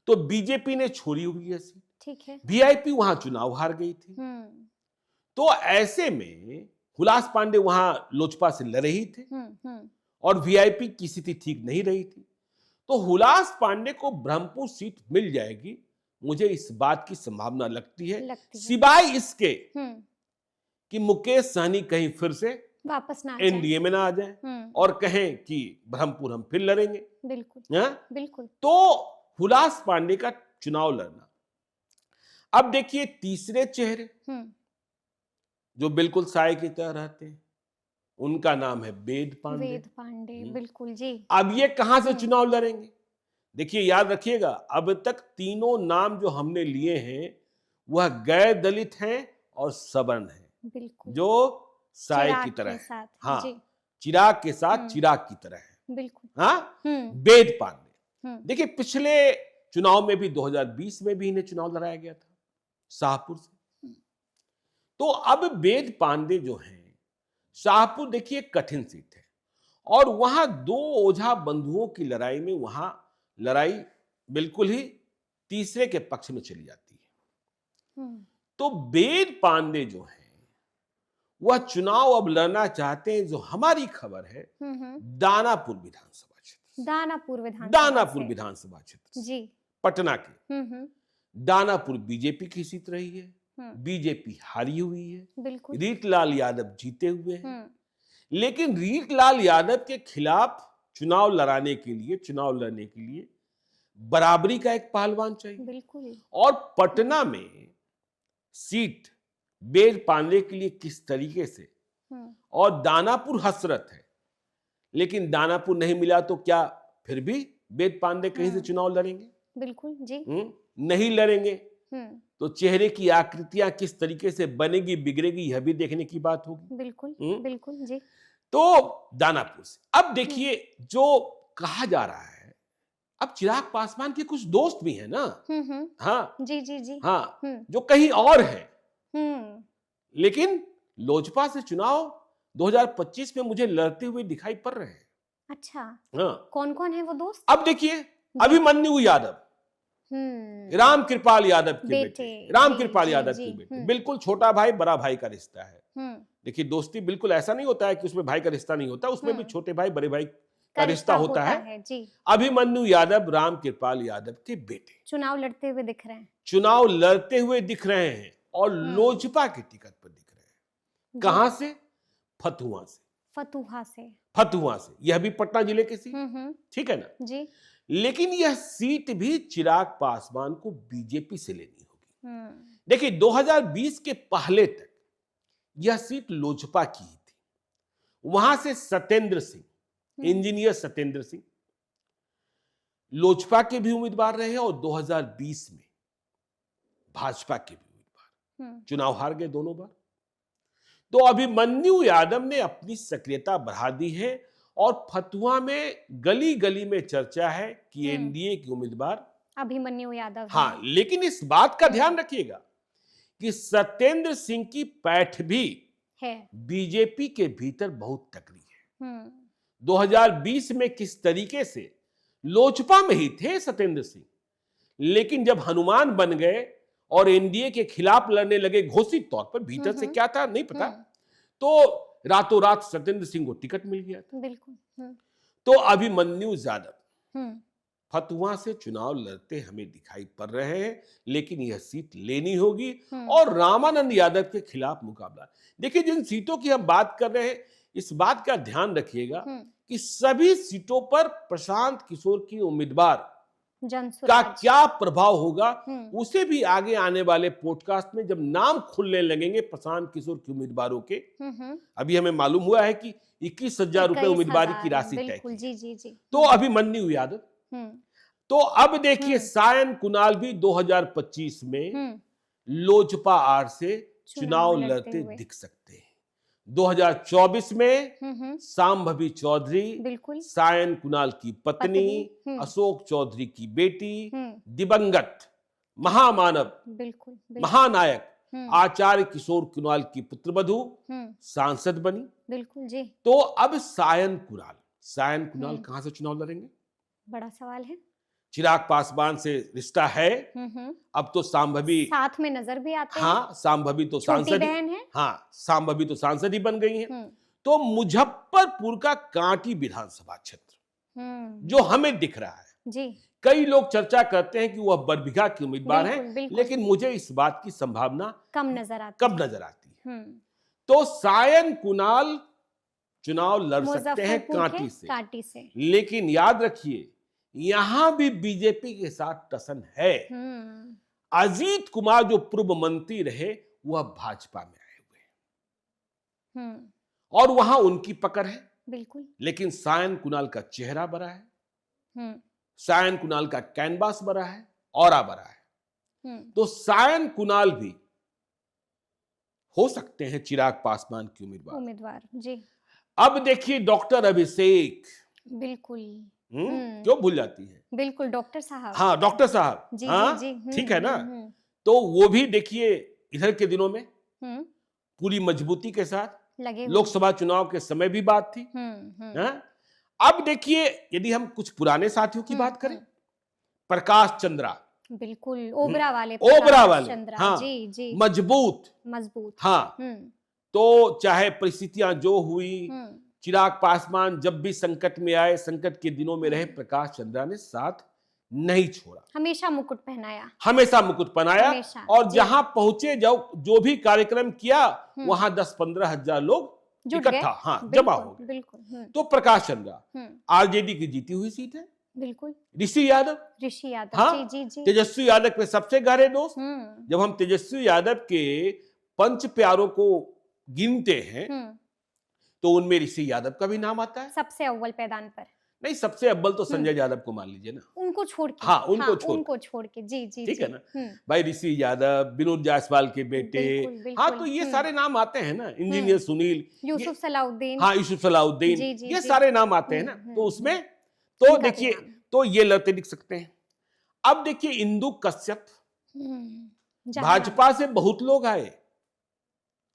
तो बीजेपी ने छोड़ी हुई है सीट, ठीक है। वीआईपी वहां चुनाव हार गई थी। तो ऐसे में हुलास पांडे वहां लोजपा से लड़ रही थे और वीआईपी की स्थिति ठीक नहीं रही थी। तो हुलास पांडे को ब्रह्मपुर सीट मिल जाएगी, मुझे इस बात की संभावना लगती है, सिवाय इसके कि मुकेश सहनी कहीं फिर से वापस ना एनडीए में ना आ जाए और कहें कि ब्रह्मपुर हम फिर लड़ेंगे। बिल्कुल। तो हुलास पांडे का चुनाव लड़ना। अब देखिए, तीसरे चेहरे जो बिल्कुल साय की तरह रहते हैं, उनका नाम है वेद पांडे। बिल्कुल जी। अब ये कहां से चुनाव लड़ेंगे? देखिए याद रखिएगा, अब तक तीनों नाम जो हमने लिए हैं वह गैर दलित हैं और सवर्ण हैं, बिल्कुल। जो साय की चिराग तरह के है। साथ, हाँ, जी। चिराग के साथ चिराग की तरह है। बिल्कुल। हाँ, हम्म। वेद पांडे। हम्म। देखिए पिछले चुनाव में भी 2020 में भी इन्हें चुनाव लड़ाया गया था शाहपुर से। तो अब वेद पांडे जो हैं, शाहपुर देखिए कठिन सीट है और वहां दो ओझा बंधुओं की लड़ाई में वहां लड़ाई बिल्कुल ही तीसरे के पक्ष में चली जाती है। तो वेद पांडे जो हैं वह चुनाव अब लड़ना चाहते हैं, जो हमारी खबर है, दानापुर विधानसभा क्षेत्र। दानापुर विधानसभा क्षेत्र जी, पटना के। दानापुर बीजेपी की सीट रही है, बीजेपी हारी हुई है, बिल्कुल। रीतलाल यादव जीते हुए हैं। लेकिन रीतलाल यादव के खिलाफ चुनाव लड़ने के लिए बराबरी का एक पहलवान चाहिए। बिल्कुल। और पटना में सीट वेद पांडे के लिए किस तरीके से, और दानापुर हसरत है, लेकिन दानापुर नहीं मिला तो क्या फिर भी वेद पांडे कहीं से चुनाव लड़ेंगे? बिल्कुल जी। नहीं लड़ेंगे तो चेहरे की आकृतियां किस तरीके से बनेगी बिगड़ेगी यह भी देखने की बात होगी। बिल्कुल। बिल्कुल जी। तो दानापुर से अब देखिए जो कहा जा रहा है, अब चिराग पासवान के कुछ दोस्त भी हैं ना। हाँ जी जी जी। हाँ, जो कहीं और हैं, लेकिन लोजपा से चुनाव 2025 में मुझे लड़ते हुए दिखाई पड़ रहे हैं। अच्छा, हाँ, कौन कौन है वो दोस्त? अब देखिए अभिमन्यु यादव, राम कृपाल यादव के बेटे, बिल्कुल छोटा भाई बड़ा भाई का रिश्ता है। देखिए दोस्ती बिल्कुल ऐसा नहीं होता है कि उसमें भाई का रिश्ता नहीं होता, उसमें भी छोटे भाई बड़े भाई का रिश्ता होता है जी। अभिमन्यु यादव राम कृपाल यादव के बेटे चुनाव लड़ते हुए दिख रहे हैं और लोजपा के टिकट पर दिख रहे हैं। कहां से? फतुहा से। यह भी पटना जिले की सीट, ठीक है ना जी। लेकिन यह सीट भी चिराग पासवान को बीजेपी से लेनी होगी। देखिए 2020 के पहले तक यह सीट लोजपा की ही थी। वहां से सत्येंद्र सिंह, इंजीनियर सत्येंद्र सिंह लोजपा के भी उम्मीदवार रहे और 2020 में भाजपा के भी उम्मीदवार, चुनाव हार गए दोनों बार। तो अभिमन्यु यादव ने अपनी सक्रियता बढ़ा दी है और फतुहा में गली गली में चर्चा है कि एनडीए के उम्मीदवार अभिमन्यु यादव। हाँ, लेकिन इस बात का ध्यान रखिएगा कि सत्येंद्र सिंह की पैठ भी है बीजेपी के भीतर बहुत तकड़ी है। 2020 में किस तरीके से लोजपा में ही थे सत्येंद्र सिंह, लेकिन जब हनुमान बन गए और एनडीए के खिलाफ लड़ने लगे घोषित तौर पर, भीतर से क्या था नहीं पता, तो रातों रात सत्येंद्र सिंह को टिकट मिल गया था। बिल्कुल। तो अभिमन्यु यादव फतुहा से चुनाव लड़ते हमें दिखाई पड़ रहे हैं, लेकिन यह सीट लेनी होगी और रामानंद यादव के खिलाफ मुकाबला। देखिए जिन सीटों की हम बात कर रहे हैं, इस बात का ध्यान रखिएगा कि सभी सीटों पर प्रशांत किशोर की उम्मीदवार का क्या प्रभाव होगा, उसे भी आगे आने वाले पॉडकास्ट में जब नाम खुलने लगेंगे प्रशांत किशोर के उम्मीदवारों के, अभी हमें मालूम हुआ है कि 21,000 रुपए उम्मीदवारी की राशि तय की। जी। तो अभिमन्यु यादव, तो अब देखिए सायन कुणाल भी 2025 में लोजपा आर से चुनाव लड़ते दिख सकते हैं। 2024 में सांभवी चौधरी, सायन कुणाल की पत्नी, अशोक चौधरी की बेटी, दिवंगत महामानव, महानायक आचार्य किशोर कुणाल की पुत्रवधू सांसद बनी। बिल्कुल जी। तो अब सायन कुणाल कहां से चुनाव लड़ेंगे? बड़ा सवाल है। चिराग पासवान से रिश्ता है, अब तो सांभवी साथ में नजर भी आते हैं। हाँ, सांभवी तो सांसद है। हाँ, सांभवी तो सांसद ही बन गई हैं। तो मुजफ्फरपुर का कांटी विधानसभा क्षेत्र जो हमें दिख रहा है जी, कई लोग चर्चा करते हैं कि वह बरबीघा के उम्मीदवार हैं, लेकिन मुझे इस बात की संभावना कम नजर आती है। तो सायन कुणाल चुनाव लड़ सकते हैं कांटी से, लेकिन याद रखिए यहां भी बीजेपी के साथ टसन है। अजीत कुमार जो पूर्व मंत्री रहे वह भाजपा में आए हुए हैं और वहां उनकी पकड़ है। बिल्कुल। लेकिन सायन कुणाल का चेहरा बड़ा है, सायन कुणाल का कैनवास बड़ा है, ऑरा बड़ा है। तो सायन कुणाल भी हो सकते हैं चिराग पासवान के उम्मीदवार जी। अब देखिए डॉक्टर अभिषेक, बिल्कुल। क्यों भूल जाती है? बिल्कुल डॉक्टर साहब। हाँ डॉक्टर साहब, जी हाँ जी जी। ठीक है ना। तो वो भी देखिए इधर के दिनों में पूरी मजबूती के साथ लगे लोकसभा चुनाव के समय भी बात थी। हाँ? अब देखिए यदि हम कुछ पुराने साथियों की बात करें, प्रकाश चंद्रा, बिल्कुल ओबरा वाले, ओबरा वाले, चंद्रा, हाँ जी जी, मजबूत, हाँ। तो चाहे परिस्थितियां जो हुई, चिराग पासवान जब भी संकट में आए, संकट के दिनों में रहे, प्रकाश चंद्रा ने साथ नहीं छोड़ा, हमेशा मुकुट पहनाया, हमेशा मुकुट पहनाया। और जहां पहुंचे, जो भी कार्यक्रम किया, वहां 10-15 हजार लोग इकट्ठा, हाँ, जमा हो गए। बिल्कुल। तो प्रकाश चंद्रा आरजेडी की जीती हुई सीट है। बिल्कुल। ऋषि यादव, हाँ, जी जी जी। तेजस्वी यादव के सबसे गहरे दोस्त। जब हम तेजस्वी यादव के पंच प्यारों को गिनते हैं तो उनमें ऋषि यादव का भी नाम आता है सबसे अव्वल पैदान पर। नहीं, सबसे अव्वल तो संजय यादव को मान लीजिए ना, उनको छोड़ के। हाँ, उनको छोड़ के, जी जी, ठीक है ना भाई। ऋषि यादव, विनोद जायसवाल के बेटे, हाँ, तो ये सारे नाम आते हैं ना, इंजीनियर सुनील, यूसुफ सलाउद्दीन, हाँ, यूसुफ सलाउद्दीन, ये सारे नाम आते हैं ना। तो उसमें तो देखिए, तो ये लड़ते दिख सकते हैं। अब देखिए इंदु कश्यप, भाजपा से बहुत लोग आए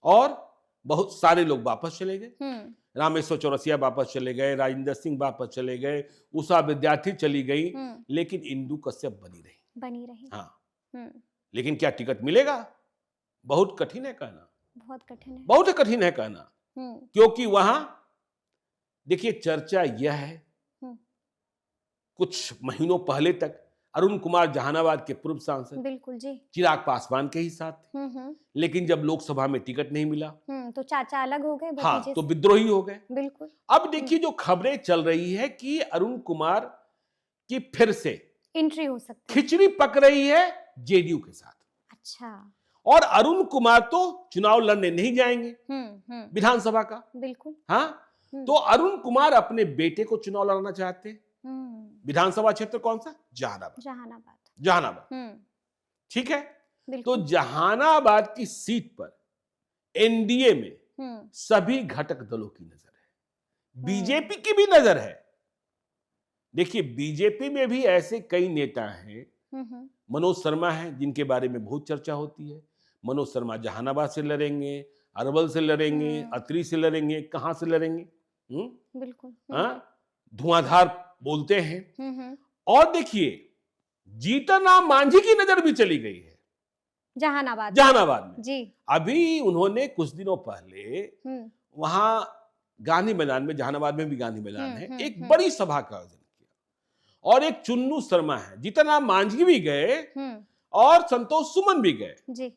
और बहुत सारे लोग वापस चले गए। रामेश्वर चौरसिया वापस चले गए, राजेंद्र सिंह वापस चले गए, उषा विद्यार्थी चली गई, लेकिन इंदु कश्यप बनी रही। हाँ, लेकिन क्या टिकट मिलेगा? बहुत कठिन है कहना, बहुत कठिन है कहना, क्योंकि वहां देखिए चर्चा यह है, कुछ महीनों पहले तक अरुण कुमार जहानाबाद के पूर्व सांसद, बिल्कुल जी, चिराग पासवान के ही साथ थे। लेकिन जब लोकसभा में टिकट नहीं मिला तो चाचा अलग हो गए, हाँ, तो विद्रोही हो गए। बिल्कुल। अब देखिए जो खबरें चल रही है कि अरुण कुमार की फिर से एंट्री हो सकती है, खिचड़ी पक रही है जेडीयू के साथ। अच्छा। और अरुण कुमार तो चुनाव लड़ने नहीं जाएंगे विधानसभा का, बिल्कुल, हाँ। तो अरुण कुमार अपने बेटे को चुनाव लड़ना चाहते हैं। विधानसभा क्षेत्र कौन सा? जहानाबाद, ठीक है। तो जहानाबाद की सीट पर एनडीए में सभी घटक दलों की नजर है, बीजेपी की भी नजर है। देखिए बीजेपी में भी ऐसे कई नेता हैं, मनोज शर्मा हैं जिनके बारे में बहुत चर्चा होती है। मनोज शर्मा जहानाबाद से लड़ेंगे, अरवल से लड़ेंगे, अतरी से लड़ेंगे, कहां से लड़ेंगे? बिल्कुल, हाँ, धुआंधार बोलते हैं। और देखिए जीतन राम मांझी की नजर भी चली गई है जहानाबाद में जी। अभी उन्होंने कुछ दिनों पहले वहां गांधी मैदान में, जहानाबाद में भी गांधी मैदान है, एक बड़ी सभा का आयोजन किया और एक चुन्नू शर्मा है, जीतन राम मांझी भी गए और संतोष सुमन भी गए जी।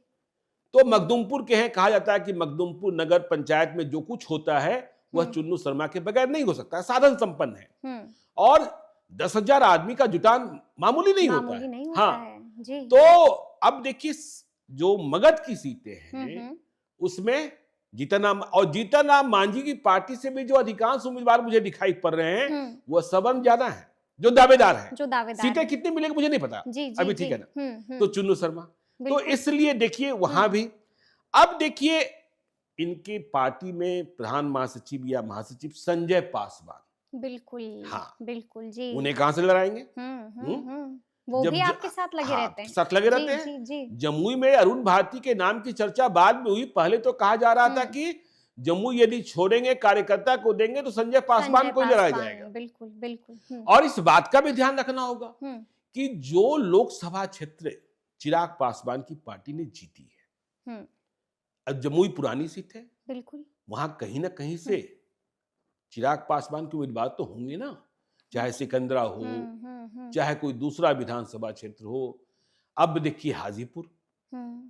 तो मखदूमपुर के हैं, कहा जाता है कि मखदूमपुर नगर पंचायत में जो कुछ होता है वह चुन्नू शर्मा के बगैर नहीं हो सकता, साधन संपन्न है। और 10,000 आदमी का जुटान मामूली नहीं होता है, हाँ जी। तो अब देखिए जो मगध की सीटें हैं उसमें जीतन राम मांझी की पार्टी से भी जो अधिकांश उम्मीदवार मुझे दिखाई पड़ रहे हैं वह सवर्ण ज्यादा है, जो दावेदार है। सीटें कितनी मिलेगी मुझे नहीं पता अभी, ठीक है ना। तो चुन्नू शर्मा, तो इसलिए देखिए वहां भी। अब देखिए इनकी पार्टी में प्रधान महासचिव या महासचिव संजय पासवान, बिल्कुल, हाँ, बिल्कुल जी। उन्हें कहां से लड़ाएंगे? वो भी आपके साथ लगे रहते हैं, साथ लगे रहते हैं। जमुई में अरुण भारती के नाम की चर्चा बाद में हुई। पहले तो कहा जा रहा था कि जमुई यदि छोड़ेंगे, कार्यकर्ता को देंगे तो संजय पासवान को लड़ाया जाएगा। बिल्कुल बिल्कुल। और इस बात का भी ध्यान रखना होगा कि जो लोकसभा क्षेत्र चिराग पासवान की पार्टी ने जीती है, अब जमुई पुरानी सीट है, बिल्कुल, वहां कहीं ना कहीं से चिराग पासवान के उम्मीदवार तो होंगे ना, चाहे सिकंदरा हो, चाहे कोई दूसरा विधानसभा क्षेत्र हो। अब देखिए हाजीपुर,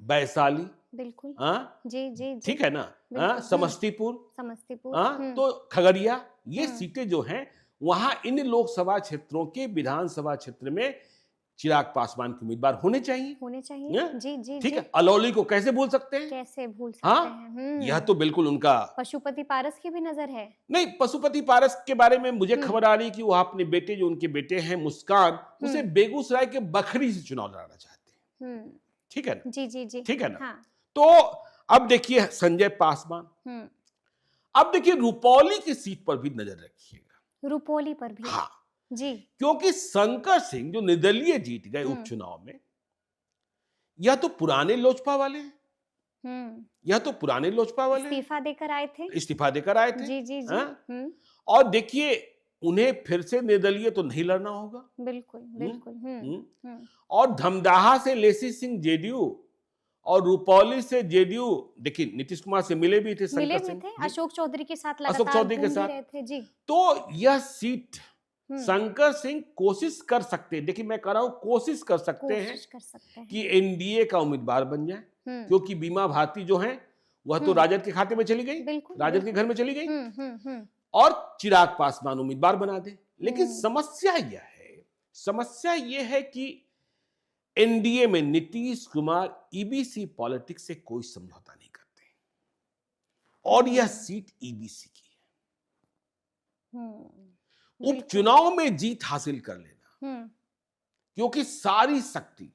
वैशाली, बिल्कुल, हाँ जी, ठीक है ना, समस्तीपुर, तो खगड़िया, ये सीटें जो हैं वहां इन लोकसभा क्षेत्रों के विधानसभा क्षेत्र में चिराग पासवान के उम्मीदवार होने चाहिए। होने चाहिए। हैं? जी जी ठीक जी। है, अलौली को कैसे भूल सकते हैं? कैसे भूल सकते हाँ, हैं। यह तो बिल्कुल उनका पशुपति पारस की भी नजर है। नहीं। पशुपति पारस के बारे में मुझे हम्म। खबर आ रही कि वो अपने बेटे, जो उनके बेटे हैं मुस्कान, उसे बेगूसराय के बखरी से चुनाव लड़ाना चाहते हैं। ठीक है ना? जी जी जी। ठीक है ना? हाँ। तो अब देखिए संजय पासवान, अब देखिए रुपौली की सीट पर भी नजर रखिएगा। रुपौली पर भी। हाँ, जी। क्योंकि शंकर सिंह जो निर्दलीय जीत गए उपचुनाव में, यह तो पुराने लोजपा वाले हैं। यह तो पुराने लोजपा वाले इस्तीफा देकर आए थे। इस्तीफा देकर आए थे। जी जी जी। और देखिए उन्हें फिर से निर्दलीय तो नहीं लड़ना होगा। बिल्कुल बिल्कुल। और धमदाहा से लेसी सिंह जेडीयू और रुपौली से जेडीयू, देखिए नीतीश कुमार से मिले भी थे मिले शंकर भी सिंह, थे, अशोक चौधरी के साथ अशोक लगातार चौधरी के घूम भी साथ। रहे थे। जी। तो यह सीट शंकर सिंह कोशिश कर सकते हैं, देखिए मैं कह रहा हूं कोशिश कर सकते हैं कि एनडीए का उम्मीदवार बन जाए, क्योंकि बीमा भारती जो है वह तो राजद के खाते में चली गई, राजद के घर में चली गई, और चिराग पासवान उम्मीदवार बना दे। लेकिन समस्या यह है कि एनडीए में नीतीश कुमार ईबीसी पॉलिटिक्स से कोई समझौता नहीं करते, और यह सीट ईबीसी की है। उपचुनाव में जीत हासिल कर लेना, क्योंकि सारी शक्ति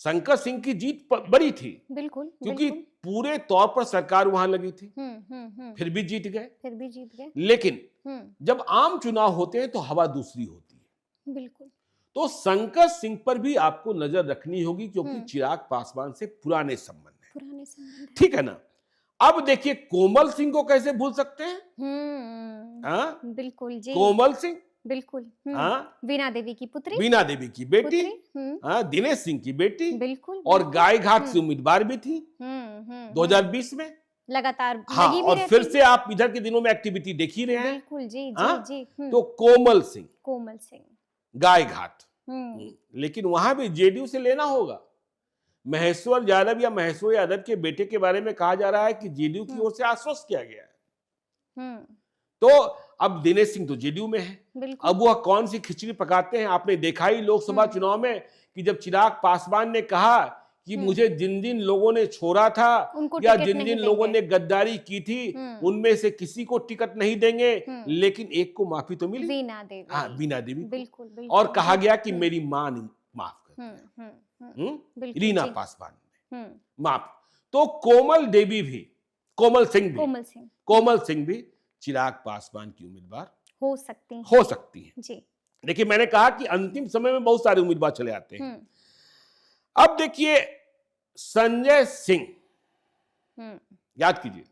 शंकर सिंह की जीत बड़ी थी, बिल्कुल, क्योंकि पूरे तौर पर सरकार वहां लगी थी, फिर भी जीत गए। लेकिन जब आम चुनाव होते हैं तो हवा दूसरी होती है। बिल्कुल। तो शंकर सिंह पर भी आपको नजर रखनी होगी, क्योंकि चिराग पासवान से पुराने संबंध है। ठीक है ना? अब देखिए कोमल सिंह को कैसे भूल सकते हैं? बिल्कुल जी। कोमल सिंह, बिल्कुल। वीणा देवी की पुत्री, वीणा देवी की बेटी, दिनेश सिंह की बेटी, बिल्कुल। और गायघाट से उम्मीदवार भी थी 2020 में लगातार। हाँ, और फिर से आप इधर के दिनों में एक्टिविटी देख ही रहे हैं। बिल्कुल जी जी जी। तो कोमल सिंह गायघाट, लेकिन वहां भी जेडीयू से लेना होगा। महेश्वर यादव या महेश्वर यादव के बेटे के बारे में कहा जा रहा है कि जेडीयू की ओर से आश्वस्त किया गया है। तो अब दिनेश सिंह तो जेडीयू में है, अब वह कौन सी खिचड़ी पकाते हैं? आपने देखा ही लोकसभा चुनाव में कि जब चिराग पासवान ने कहा कि मुझे जिन जिन लोगों ने छोड़ा था या जिन जिन लोगों ने गद्दारी की थी, उनमें से किसी को टिकट नहीं देंगे, लेकिन एक को माफी तो मिली, वीणा देवी। बिल्कुल। और कहा गया कि मेरी मां ने माफ कर, रीना पासवान ने माफ। तो कोमल सिंह भी चिराग पासवान की उम्मीदवार हो सकती है जी। देखिए मैंने कहा कि अंतिम समय में बहुत सारे उम्मीदवार चले आते हैं। अब देखिए संजय सिंह, याद कीजिए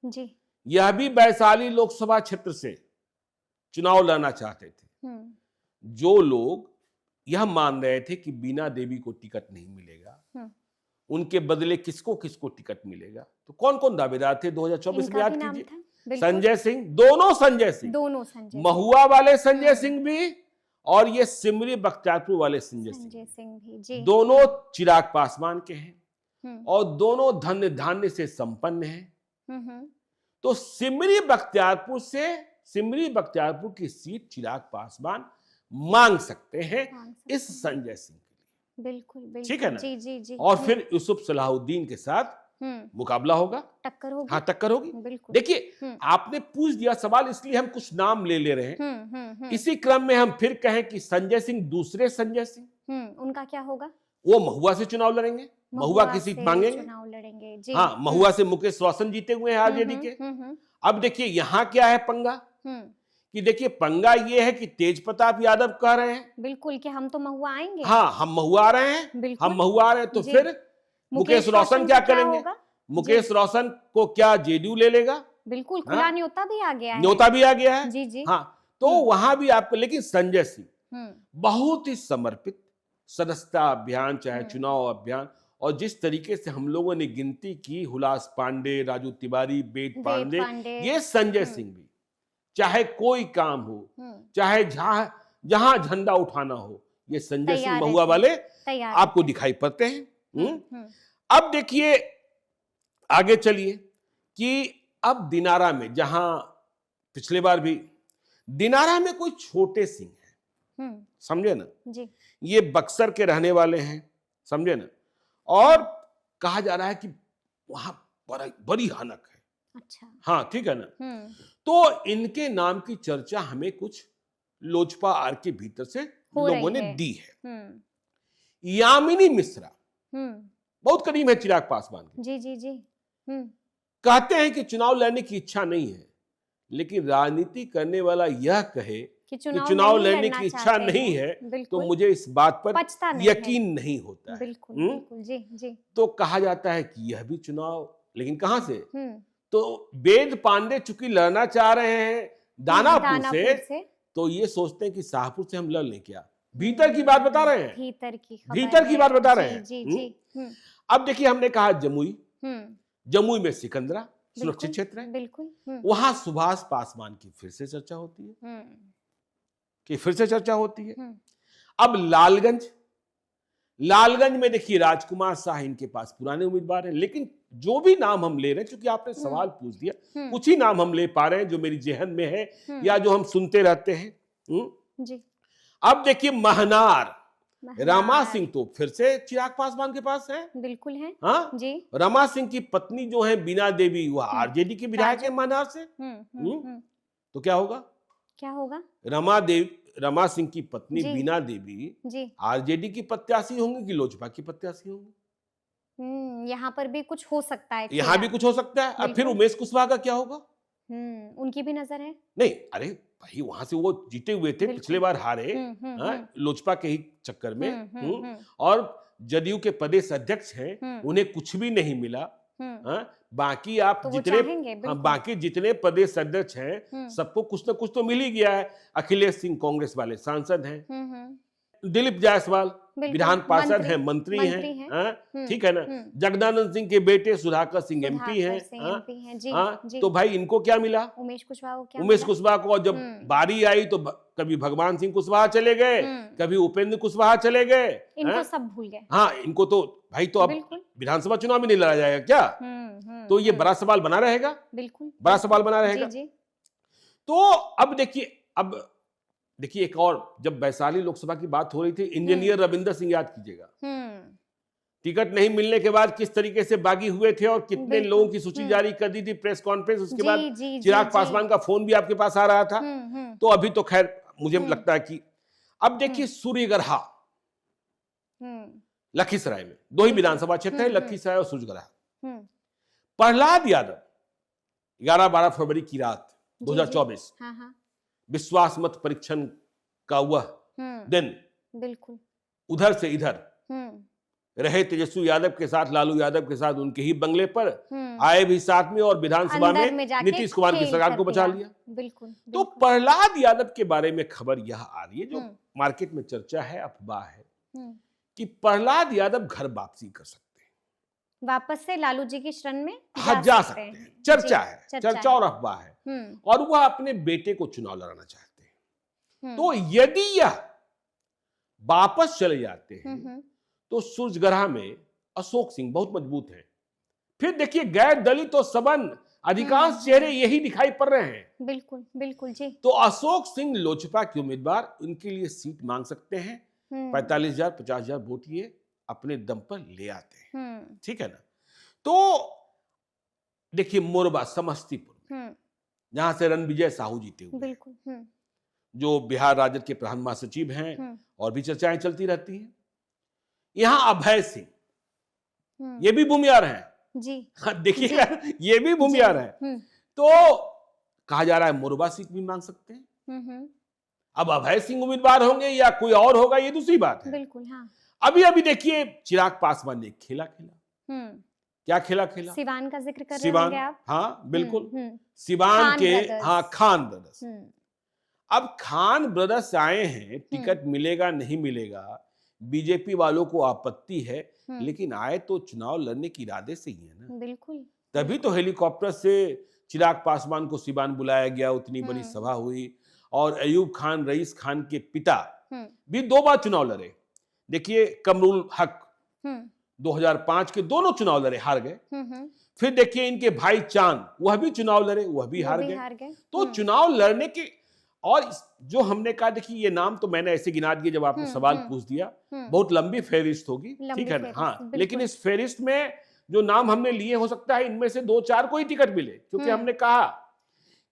जी, यह भी वैशाली लोकसभा क्षेत्र से चुनाव लड़ना चाहते थे। जो लोग यह मान रहे थे कि वीणा देवी को टिकट नहीं मिलेगा, उनके बदले किसको टिकट मिलेगा, तो कौन कौन दावेदार थे 2024 में? याद कीजिए संजय सिंह, दोनों संजय सिंह, महुआ वाले संजय सिंह भी और ये सिमरी बख्तियारपुर वाले संजय सिंह भी, दोनों चिराग पासवान के हैं और दोनों धन्य धान्य से संपन्न हैं। तो सिमरी बख्तियारपुर की सीट चिराग पासवान मांग सकते हैं इस संजय सिंह के लिए। बिल्कुल। ठीक है ना? जी। और फिर यूसुफ सलाहुद्दीन के साथ मुकाबला होगा, टक्कर होगी। देखिए आपने पूछ दिया सवाल, इसलिए हम कुछ नाम ले रहे हैं। इसी क्रम में हम फिर कहें कि संजय सिंह, दूसरे संजय सिंह, उनका क्या होगा? वो महुआ से चुनाव लड़ेंगे, महुआ की सीट मांगेंगे। जी। हाँ, महुआ से मुकेश रोशन जीते हुए हैं आरजेडी के। अब देखिए यहाँ क्या है पंगा, कि देखिए पंगा ये है कि तेज प्रताप यादव कह रहे हैं बिल्कुल कि हम तो महुआ आएंगे। हाँ, हम महुआ आ रहे हैं, तो फिर मुकेश रोशन क्या करेंगे? मुकेश रोशन को क्या जेडीयू ले लेगा? बिल्कुल, खुला न्योता भी आ गया है। जी। हाँ, तो वहां भी आपको, लेकिन संजय सिंह बहुत ही समर्पित, सदस्यता अभियान चाहे चुनाव अभियान, और जिस तरीके से हम लोगों ने गिनती की, हुलास पांडे, राजू तिवारी, वेद पांडे, ये संजय सिंह भी चाहे कोई काम हो, चाहे जहां झंडा उठाना हो, ये संजय सिंह महुआ वाले आपको दिखाई पड़ते हैं। अब देखिए आगे चलिए कि अब दिनारा में, जहां पिछले बार भी दिनारा में कोई छोटे सिंह है, समझे ना? जी। ये बक्सर के रहने वाले हैं, समझे ना। और कहा जा रहा है कि वहां बड़ी हनक है। अच्छा। हाँ ठीक है ना। तो इनके नाम की चर्चा हमें कुछ लोजपा आर के भीतर से हो लोगों रही ने है। दी है। यामिनी मिश्रा बहुत करीब है चिराग पासवान के, जी जी जी। कहते हैं कि चुनाव लड़ने की इच्छा नहीं है, लेकिन राजनीति करने वाला यह कहे कि चुनाव नहीं लड़ने लड़ना की इच्छा चाहते नहीं हैं, है, तो बिल्कुल मुझे इस बात पर पछता नहीं है। यकीन नहीं होता है। बिल्कुल बिल्कुल जी जी। तो कहा जाता है कि यह भी चुनाव, लेकिन कहां से, तो वेद पांडे चूंकि लड़ना चाह रहे हैं दानापुर से, तो ये सोचते हैं कि शाहपुर से हम लड़ लें क्या। भीतर की बात बता रहे हैं, भीतर की बात बता रहे हैं। जी जी। अब देखिए, हमने कहा जमुई में सिकंदरा सुरक्षित क्षेत्र है, बिल्कुल। वहां सुभाष पासवान की फिर से चर्चा होती है। अब लालगंज में देखिए राजकुमार शाह इनके पास पुराने उम्मीदवार हैं, लेकिन जो भी नाम हम ले रहे हैं, क्योंकि आपने सवाल पूछ दिया, कुछ ही नाम हम ले पा रहे हैं जो मेरी जेहन में है या जो हम सुनते रहते हैं। जी। अब देखिए महनार रमा सिंह तो फिर से चिराग पासवान के पास है। बिल्कुल है। हाँ जी। रमा सिंह की पत्नी जो है बीना देवी, वह आरजेडी की विधायक है महनार से। तो क्या होगा रमा सिंह की पत्नी बीना देवी आरजेडी की प्रत्याशी होंगी कि लोजपा की प्रत्याशी होंगी। यहाँ पर भी कुछ हो सकता है, यहाँ भी कुछ हो सकता है। अब फिर उमेश कुशवाहा का क्या होगा? उनकी भी नजर है। नहीं, अरे भाई वहां से वो जीते हुए थे, पिछले बार हारे लोजपा के ही चक्कर में। और जदयू के प्रदेश अध्यक्ष हैं, उन्हें कुछ भी नहीं मिला। बाकी आप तो बाकी जितने प्रदेश अध्यक्ष हैं, सबको कुछ ना कुछ तो मिल ही गया है। अखिलेश सिंह कांग्रेस वाले सांसद हैं, दिलीप जायसवाल विधान पार्षद हैं, मंत्री हैं, ठीक है ना। जगदानंद सिंह के बेटे सुधाकर सिंह एमपी हैं। तो भाई इनको क्या मिला? उमेश कुशवाहा को। जब बारी आई तो कभी भगवान सिंह कुशवाहा चले गए, कभी उपेंद्र कुशवाहा चले गए, इनको सब भूल गए। हाँ, इनको तो भाई तो अब विधानसभा चुनाव भी नहीं लड़ा जाएगा क्या? तो ये बड़ा सवाल बना रहेगा, बिल्कुल बड़ा सवाल बना रहेगा। तो अब देखिए एक और, जब वैशाली लोकसभा की बात हो रही थी, इंजीनियर रविंदर सिंह, याद कीजिएगा, टिकट नहीं मिलने के बाद किस तरीके से बागी हुए थे और कितने लोगों की सूची जारी कर दी थी, प्रेस कॉन्फ्रेंस, उसके बाद चिराग पासवान का फोन भी आपके पास आ रहा था। तो अभी तो खैर मुझे लगता है कि अब देखिए सूर्यगढ़ा लखीसराय में, दो ही विधानसभा क्षेत्र है, लखीसराय और सूर्यगढ़ा। प्रहलाद यादव 11-12 फरवरी की रात 2024 विश्वास मत परीक्षण का वह दिन, बिल्कुल उधर से इधर रहे तेजस्वी यादव के साथ, लालू यादव के साथ उनके ही बंगले पर, आए भी साथ में, और विधानसभा में नीतीश कुमार की सरकार को बचा लिया। बिल्कुल। तो प्रहलाद यादव के बारे में खबर यह आ रही है, जो मार्केट में चर्चा है, अफवाह है, कि प्रहलाद यादव घर वापसी कर सकते हैं, वापस से लालू जी की शरण में जा सकते हैं। चर्चा है, चर्चा और अफवाह है। और वह अपने बेटे को चुनाव लड़ाना चाहते हैं। तो यदि यह वापस चले जाते हैं, तो सूर्यगढ़ा में अशोक सिंह बहुत मजबूत हैं। फिर देखिए गैर दलित और सबन अधिकांश चेहरे यही दिखाई पड़ रहे हैं। बिल्कुल बिल्कुल जी। तो अशोक सिंह लोजपा के उम्मीदवार उनके लिए सीट मांग सकते हैं। 45,000 50,000 वोट ये अपने दम पर ले आते हैं, ठीक है ना। तो देखिए मोरबा समस्तीपुर, जहां से रणविजय साहू जीते हुए, बिल्कुल, जो बिहार राजद के प्रधान महासचिव हैं, और भी चर्चाएं चलती रहती हैं। यहां अभय सिंह, ये भी भूमिहार हैं जी। देखिएगा, ये भी भूमिहार हैं। तो कहा जा रहा है मोरबा सीट भी मांग सकते हैं। अब अभय सिंह उम्मीदवार होंगे या कोई और होगा, ये दूसरी बात है। बिल्कुल, हाँ। अभी देखिए चिराग पासवान ने खेला क्या खेला सिवान का जिक्र कर रहे हैं आप? हाँ बिल्कुल, सिवान के, हाँ, खान ब्रदर्स। अब खान ब्रदर्स आए हैं, टिकट मिलेगा नहीं मिलेगा, बीजेपी वालों को आपत्ति है, लेकिन आए तो चुनाव लड़ने के इरादे से ही है ना। बिल्कुल। तभी तो हेलीकॉप्टर से चिराग पासवान को सिवान बुलाया गया, उतनी बड़ी सभा हुई, और अयूब खान रईस खान के पिता भी 2 बार चुनाव लड़े। देखिए कमरुल हक 2005 के दोनों चुनाव लड़े, हार गए। फिर देखिए इनके भाई चांद, वह भी चुनाव लड़े, वह भी हार गए। तो चुनाव लड़ने के, और जो हमने कहा, देखिए ये नाम तो मैंने ऐसे गिना दिए जब आपने सवाल पूछ दिया, बहुत लंबी फेहरिस्त होगी, ठीक है ना। हाँ, लेकिन इस फेहरिस्त में जो नाम हमने लिए, हो सकता है इनमें से 2-4 को ही टिकट मिले, क्योंकि हमने कहा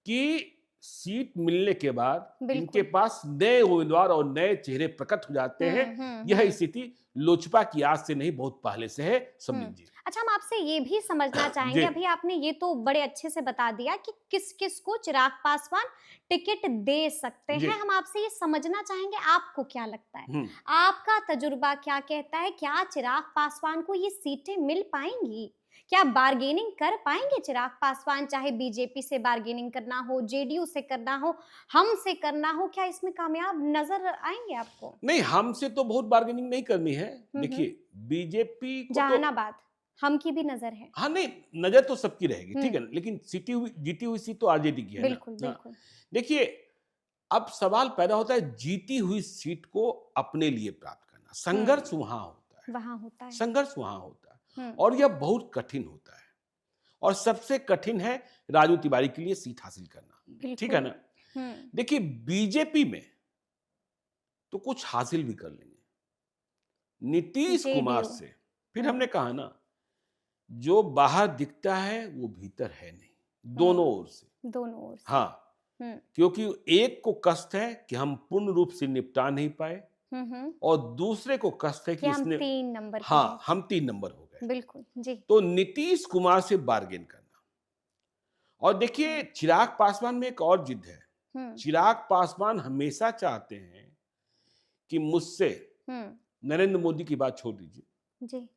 कि सीट मिलने के बाद इनके पास नए उम्मीदवार और नए चेहरे प्रकट हो जाते हैं। यह स्थिति लोजपा की आज से नहीं, बहुत पहले से है, समझ जी। अच्छा, हम आपसे ये भी समझना चाहेंगे, अभी आपने ये तो बड़े अच्छे से बता दिया कि किस किस को चिराग पासवान टिकट दे सकते हैं। हम आपसे ये समझना चाहेंगे, आपको क्या लगता है, आपका तजुर्बा क्या कहता है, क्या चिराग पासवान को ये सीटें मिल पाएंगी? क्या बार्गेनिंग कर पाएंगे चिराग पासवान, चाहे बीजेपी से बार्गेनिंग करना हो, जेडीयू से करना हो, हम से करना हो, क्या इसमें कामयाब नजर आएंगे आपको? नहीं, हमसे तो बहुत बार्गेनिंग नहीं करनी है। देखिए, बीजेपी को जहानाबाद हम की भी नजर है। हाँ, नहीं, नजर तो सबकी रहेगी, ठीक है ना, लेकिन जीती हुई सीट तो आरजेडी की है। बिल्कुल बिल्कुल। देखिए, अब सवाल पैदा होता है जीती हुई सीट को अपने लिए प्राप्त करना। संघर्ष वहां होता है, संघर्ष वहां होता है, और यह बहुत कठिन होता है, और सबसे कठिन है राजू तिवारी के लिए सीट हासिल करना, ठीक है ना। देखिए, बीजेपी में तो कुछ हासिल भी कर लेंगे नीतीश कुमार से। फिर हमने कहा ना, जो बाहर दिखता है वो भीतर है नहीं, दोनों ओर से। हाँ, क्योंकि एक को कष्ट है कि हम पूर्ण रूप से निपटा नहीं पाए, और दूसरे को कष्ट है कि हम 3 नंबर, हाँ, हम 3 नंबर हो गए। बिल्कुल जी। तो नीतीश कुमार से बार्गेन करना। और देखिए, चिराग पासवान में एक और जिद है। चिराग पासवान हमेशा चाहते हैं कि मुझसे, नरेंद्र मोदी की बात छोड़ दीजिए जी,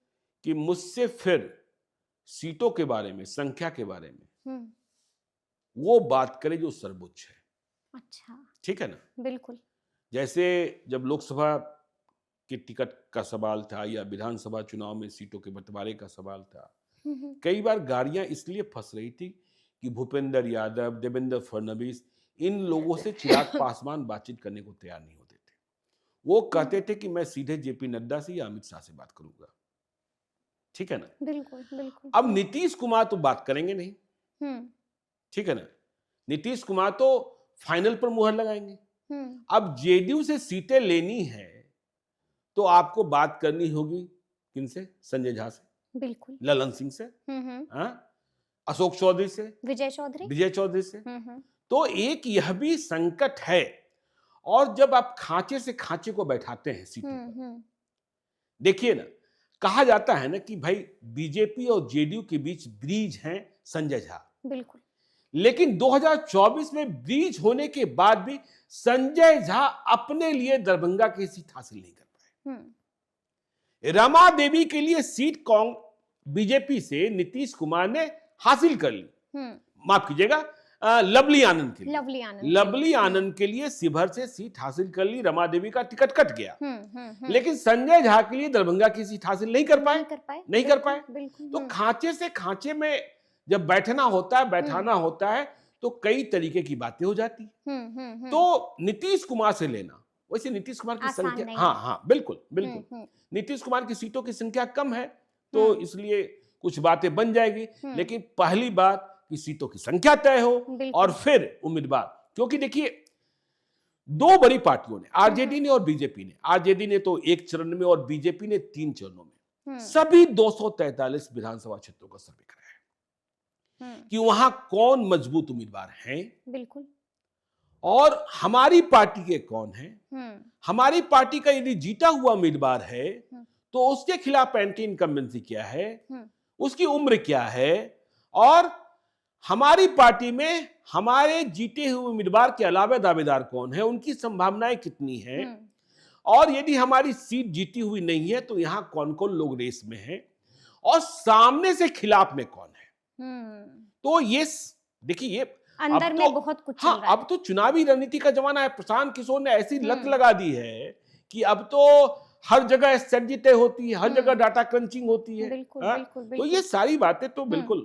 कि मुझसे फिर सीटों के बारे में, संख्या के बारे में वो बात करे जो सर्वोच्च है। अच्छा, ठीक है ना। बिल्कुल। जैसे जब लोकसभा के टिकट का सवाल था, या विधानसभा चुनाव में सीटों के बंटवारे का सवाल था, कई बार गाड़ियां इसलिए फंस रही थी कि भूपेंद्र यादव, देवेंद्र फडणवीस, इन लोगों से चिराग पासवान बातचीत करने को तैयार नहीं होते थे। वो कहते थे कि मैं सीधे जेपी नड्डा से या अमित शाह से बात करूंगा, ठीक है ना। बिल्कुल बिल्कुल। अब नीतीश कुमार तो बात करेंगे नहीं, ठीक है ना। नीतीश कुमार तो फाइनल पर मुहर लगाएंगे। अब जेडीयू से सीटें लेनी है तो आपको बात करनी होगी किनसे? संजय झा से, बिल्कुल, ललन सिंह से, अशोक चौधरी से, विजय चौधरी से। तो एक यह भी संकट है। और जब आप खांचे से खांचे को बैठाते हैं सीटों पर, देखिए ना, कहा जाता है ना कि भाई बीजेपी और जेडीयू के बीच ब्रिज हैं संजय झा, बिल्कुल, लेकिन 2024 में ब्रिज होने के बाद भी संजय झा अपने लिए दरभंगा की सीट हासिल नहीं कर पाए। रमा देवी के लिए सीट बीजेपी से नीतीश कुमार ने हासिल कर ली, माफ कीजिएगा, लवली आनंद के लिए शिवहर से सीट हासिल कर ली, रमा देवी का टिकट कट गया। लेकिन संजय झा के लिए दरभंगा की सीट हासिल नहीं कर पाए। तो खांचे से खांचे में जब बैठना होता है, बैठाना होता है, तो कई तरीके की बातें हो जाती है। तो नीतीश कुमार से लेना, वैसे नीतीश कुमार की संख्या, हाँ, बिल्कुल बिल्कुल, नीतीश कुमार की सीटों की संख्या कम है, तो इसलिए कुछ बातें बन जाएगी। लेकिन पहली बात कि सीटों की संख्या तय हो, और फिर उम्मीदवार, क्योंकि देखिए, दो बड़ी पार्टियों ने, आरजेडी ने और बीजेपी ने, आरजेडी ने तो 1 चरण में और बीजेपी ने 3 चरणों में, सभी 243 विधानसभा क्षेत्रों का सर्वे कराया कि वहां कौन मजबूत उम्मीदवार हैं, बिल्कुल, और हमारी पार्टी के कौन हैं। हमारी पार्टी का यदि जीता हुआ उम्मीदवार है तो उसके खिलाफ एंटी इनकम्बेंसी क्या है, उसकी उम्र क्या है, और हमारी पार्टी में हमारे जीते हुए उम्मीदवार के अलावा दावेदार कौन है, उनकी संभावनाएं कितनी हैं, और यदि हमारी सीट जीती हुई नहीं है तो यहां कौन कौन लोग रेस में हैं, और सामने से खिलाफ में कौन है। तो ये देखिए, ये अंदर में बहुत कुछ, हाँ, अब तो चुनावी रणनीति का जमाना है। प्रशांत किशोर ने ऐसी लत लगा दी है कि अब तो हर जगह स्ट्रेटजी होती है, हर जगह डाटा क्रंचिंग होती है। बिल्कुल। तो ये सारी बातें तो बिल्कुल।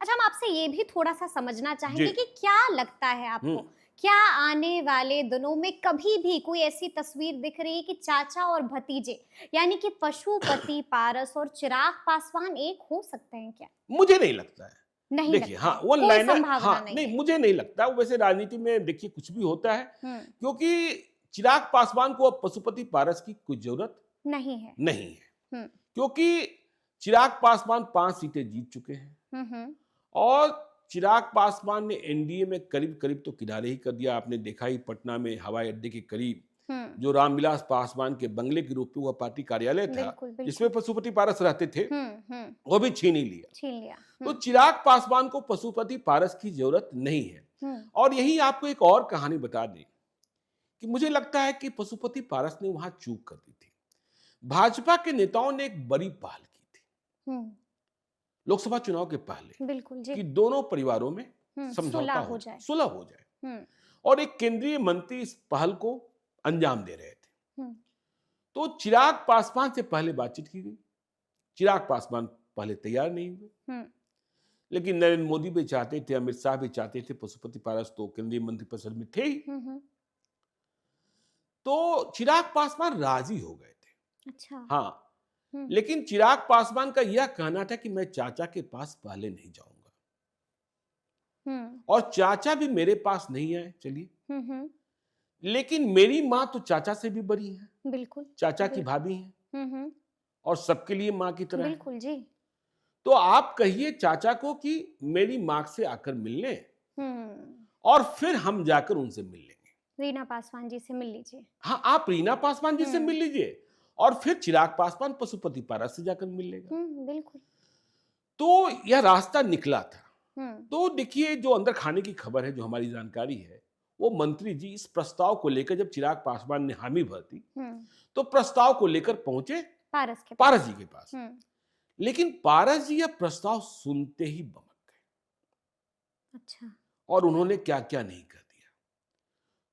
अच्छा, हम आपसे ये भी थोड़ा सा समझना चाहेंगे कि क्या लगता है आपको, क्या आने वाले दिनों में कभी भी कोई ऐसी तस्वीर दिख रही है कि चाचा और भतीजे, यानी कि पशुपति पारस और चिराग पासवान एक हो सकते हैं क्या? मुझे नहीं लगता है। नहीं देखिए लगता हाँ है, वन कोई लाइनर, संभावना हाँ नहीं नहीं है। मुझे नहीं लगता। वैसे राजनीति में देखिए कुछ भी होता है, हम्म, क्योंकि चिराग पासवान को अब पशुपति पारस की कोई जरूरत नहीं है। नहीं है, हम्म, क्योंकि चिराग पासवान 5 सीटें जीत चुके हैं हम्म, और चिराग पासवान ने एनडीए में करीब करीब तो किनारे ही कर दिया। आपने देखा ही पटना में हवाई अड्डे के करीब जो रामविलास पासवान के बंगले के रूप में हुआ पार्टी कार्यालय था, बिल्कुल बिल्कुल। जिसमें पशुपति पारस रहते थे, हम्म, वो भी छीन ही लिया। छीन लिया। तो चिराग पासवान को पशुपति पारस की जरूरत नहीं है। और यही आपको एक और कहानी बता दें कि मुझे लगता है कि पशुपति पारस ने वहां चूक कर दी थी। भाजपा के नेताओं ने एक बड़ी पहल की थी लोकसभा चुनाव के पहले, बिल्कुल जी। कि दोनों परिवारों में समझौता सुलह हो हो जाए, जाए। सुलह हो जाए। और एक केंद्रीय मंत्री इस पहल को अंजाम दे रहे थे। तो चिराग पासवान से पहले बातचीत की गई। चिराग पासवान पहले तैयार नहीं हुए, लेकिन नरेंद्र मोदी भी चाहते थे, अमित शाह भी चाहते थे, पशुपति पारस तो केंद्रीय मंत्रिपरिषद में थे ही। तो चिराग पासवान राजी हो गए थे। अच्छा। हाँ, लेकिन चिराग पासवान का यह कहना था कि मैं चाचा के पास पहले नहीं जाऊंगा, और चाचा भी मेरे पास नहीं आए, चलिए, लेकिन मेरी माँ तो चाचा से भी बड़ी है, बिल्कुल, चाचा की भाभी है, और सबके लिए माँ की तरह है। बिल्कुल जी। तो आप कहिए चाचा को कि मेरी माँ से आकर मिल लें, और फिर हम जाकर उनसे मिल लेंगे। रीना पासवान जी से मिल लीजिए। हाँ, आप रीना पासवान जी से मिल लीजिए, और फिर चिराग पासवान पशुपति पारस से जाकर मिल लेगा। बिल्कुल। तो यह रास्ता निकला था। तो देखिए, जो अंदर खाने की खबर है, जो हमारी जानकारी है, वो मंत्री जी इस प्रस्ताव को लेकर जब चिराग पासवान ने हामी भर दी, तो प्रस्ताव को लेकर पहुंचे पारस जी के पास। लेकिन पारस जी यह प्रस्ताव सुनते ही बमक गए। अच्छा। और उन्होंने क्या क्या नहीं कर दिया।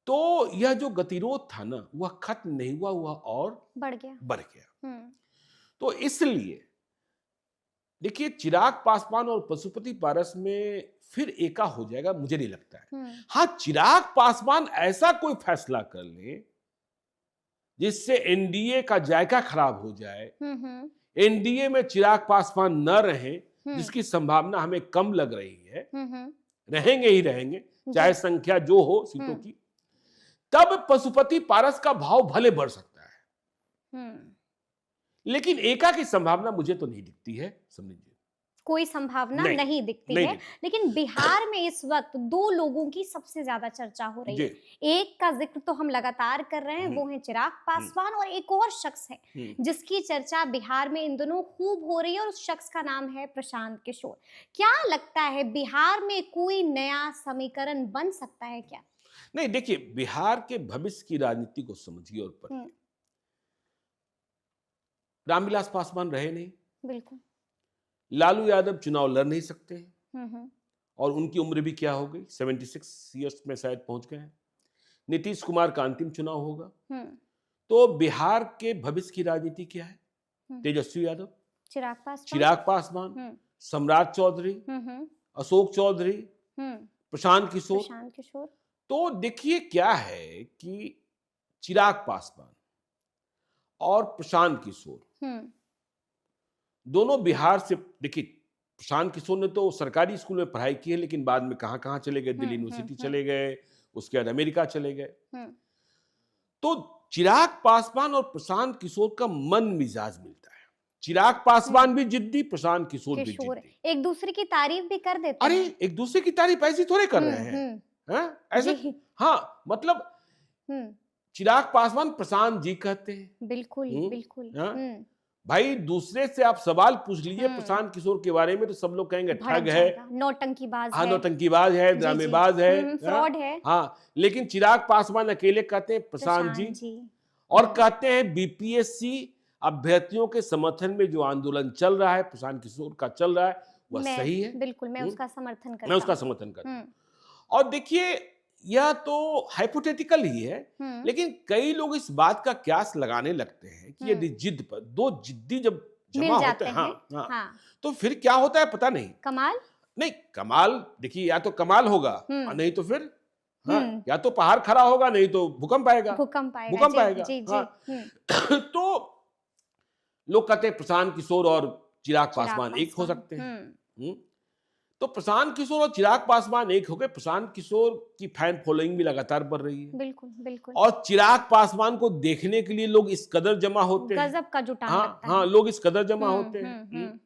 तो यह जो गतिरोध था ना, वह खत्म नहीं हुआ, वह और बढ़ गया। तो इसलिए देखिए, चिराग पासवान और पशुपति पारस में फिर एका हो जाएगा, मुझे नहीं लगता है। हाँ, चिराग पासवान ऐसा कोई फैसला कर ले जिससे एनडीए का जायका खराब हो जाए, एनडीए में चिराग पासवान न रहे, जिसकी संभावना हमें कम लग रही है, रहेंगे ही रहेंगे, चाहे संख्या जो हो सीटों की, तब पशुपति पारस का भाव भले बढ़ सकता है, लेकिन एका की संभावना मुझे तो नहीं दिखती है। समझिए, कोई संभावना नहीं दिखती है। लेकिन बिहार में इस वक्त 2 लोगों की सबसे ज्यादा चर्चा हो रही है। एक का जिक्र तो हम लगातार कर रहे हैं, वो है चिराग पासवान, और एक और शख्स है जिसकी चर्चा बिहार में इन दिनों खूब हो रही है, और उस शख्स का नाम है प्रशांत किशोर। क्या लगता है, बिहार में कोई नया समीकरण बन सकता है क्या? नहीं, देखिए, बिहार के भविष्य की राजनीति को समझिए और पढ़िए। रामविलास पासवान रहे नहीं, बिल्कुल। लालू यादव चुनाव लड़ नहीं सकते, और उनकी उम्र भी क्या हो गई, 76 ईयर्स में शायद पहुंच गए हैं। नीतीश कुमार का अंतिम चुनाव होगा। तो बिहार के भविष्य की राजनीति क्या है? तेजस्वी यादव, चिराग पासवान, सम्राट चौधरी, अशोक चौधरी, प्रशांत किशोर। तो देखिए क्या है कि चिराग पासवान और प्रशांत किशोर दोनों बिहार से, देखिए, प्रशांत किशोर ने तो सरकारी स्कूल में पढ़ाई की है, लेकिन बाद में कहां कहां चले गए, दिल्ली यूनिवर्सिटी चले गए, उसके बाद अमेरिका चले गए। तो चिराग पासवान और प्रशांत किशोर का मन मिजाज मिलता है। चिराग पासवान भी जिद्दी, प्रशांत किशोर भी जिद्दी, एक दूसरे की तारीफ भी कर देते हैं। अरे, एक दूसरे की तारीफ ऐसी थोड़े कर रहे हैं, ऐसे। हाँ, मतलब चिराग पासवान प्रशांत जी कहते हैं। बिल्कुल बिल्कुल। भाई, दूसरे से आप सवाल पूछ लीजिए प्रशांत किशोर के बारे में, तो सब लोग कहेंगे ठग है, नौटंकीबाज है, नौटंकीबाज है, ड्रामेबाज है, फ्रॉड है। हाँ, लेकिन चिराग पासवान अकेले कहते हैं प्रशांत जी, और कहते हैं बीपीएससी अभ्यर्थियों के समर्थन में जो आंदोलन चल रहा है, प्रशांत किशोर का चल रहा है, वह सही है। बिल्कुल, मैं उसका समर्थन करता हूं। और देखिए, यह तो हाइपोथेटिकल ही है, लेकिन कई लोग इस बात का क्यास लगाने लगते हैं कि यदि जिद पर दो जिद्दी जब जमा होते हैं, हाँ, तो फिर क्या होता है पता नहीं। कमाल नहीं, कमाल देखिए, या तो कमाल होगा, और नहीं तो फिर या तो पहाड़ खड़ा होगा, नहीं तो भूकंप आएगा। तो लोग कहते हैं प्रशांत किशोर और चिराग पासवान एक हो सकते हैं। तो प्रशांत किशोर और चिराग पासवान एक हो गए। प्रशांत किशोर की फैन फॉलोइंग भी लगातार बढ़ रही है, बिल्कुल बिल्कुल। और चिराग पासवान को देखने के लिए लोग इस कदर जमा होते हैं। गजब का जुटान हाँ लगता हाँ, है। लोग इस कदर जमा होते हैं। हम्म।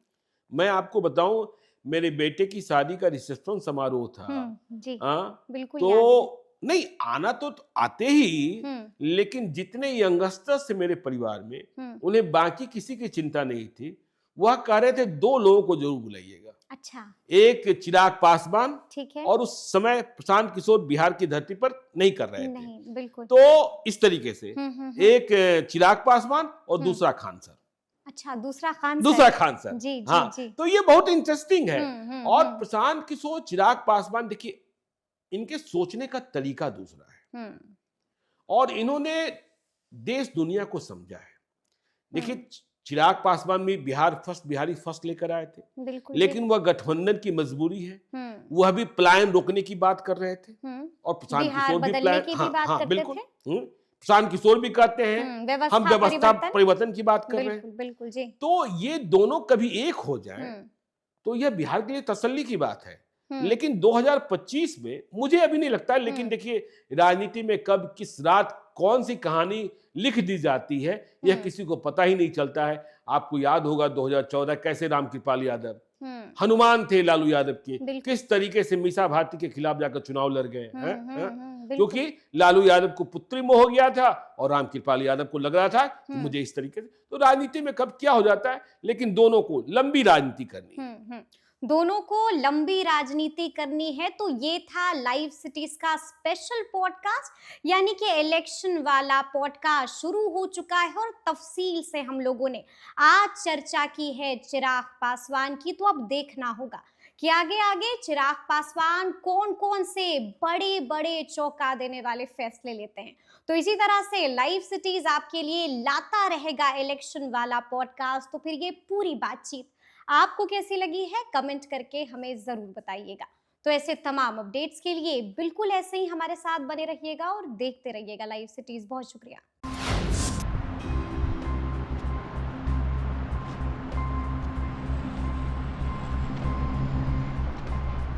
मैं आपको बताऊं, मेरे बेटे की शादी का रिसेप्शन समारोह था। जी हाँ, बिल्कुल याद है। तो नहीं आना तो आते ही, हम्म लेकिन जितने यंगस्टर्स से मेरे परिवार में, हम्म। उन्हें बाकी किसी की चिंता नहीं थी। वह कह रहे थे 2 लोगों को जरूर बुलाइएगा, अच्छा एक चिराग पासवान, ठीक है। और उस समय प्रशांत किशोर बिहार की धरती पर नहीं कर रहे थे। नहीं बिल्कुल। तो इस तरीके से हम्म। एक चिराग पासवान और हम्म। दूसरा खान सर। अच्छा दूसरा खान दूसरा सर। खान सर, जी जी हाँ। जी। तो ये बहुत इंटरेस्टिंग है। और हम्म। प्रशांत किशोर, चिराग पासवान, देखिए इनके सोचने का तरीका दूसरा है, और इन्होंने देश दुनिया को समझा है। देखिए चिराग पासवान भी बिहारी फर्स्ट लेकर आए थे, बिल्कुल। लेकिन वह गठबंधन की मजबूरी है, हम्म। वह भी पलायन रोकने की बात कर रहे थे। और प्रशांत बिहार किशोर भी बदलने पलायन, की भी हाँ बात हाँ करते बिल्कुल। थे। प्रशांत किशोर भी कहते हैं हम व्यवस्था परिवर्तन। परिवर्तन की बात कर रहे बिल्कुल हैं। बिल्कुल जी। तो ये दोनों कभी एक हो जाए हम्म तो यह बिहार के लिए तसल्ली की बात है। हम्म लेकिन 2025 में मुझे अभी नहीं लगता है, लेकिन देखिए राजनीति में कब किस रात कौन सी कहानी लिख दी जाती है यह किसी को पता ही नहीं चलता है। आपको याद होगा 2014 कैसे रामकृपाल यादव हनुमान थे लालू यादव के, बिल्कुल। किस तरीके से मीसा भारती के खिलाफ जाकर चुनाव लड़ गए हैं, बिल्कुल। क्योंकि लालू यादव को पुत्री मोह हो गया था और रामकृपाल यादव को लग रहा था कि मुझे इस तरीके से। तो राजनीति में कब क्या हो जाता है, लेकिन दोनों को लंबी राजनीति करनी है। दोनों को लंबी राजनीति करनी है। तो ये था लाइव सिटीज का स्पेशल पॉडकास्ट, यानी कि इलेक्शन वाला पॉडकास्ट शुरू हो चुका है और तफसील से हम लोगों ने आज चर्चा की है चिराग पासवान की। तो अब देखना होगा कि आगे आगे चिराग पासवान कौन कौन से बड़े बड़े चौंका देने वाले फैसले लेते हैं। तो इसी तरह से लाइव सिटीज आपके लिए लाता रहेगा इलेक्शन वाला पॉडकास्ट। तो फिर ये पूरी बातचीत आपको कैसी लगी है, कमेंट करके हमें जरूर बताइएगा। तो ऐसे तमाम अपडेट्स के लिए बिल्कुल ऐसे ही हमारे साथ बने रहिएगा और देखते रहिएगा लाइव सिटीज। बहुत शुक्रिया।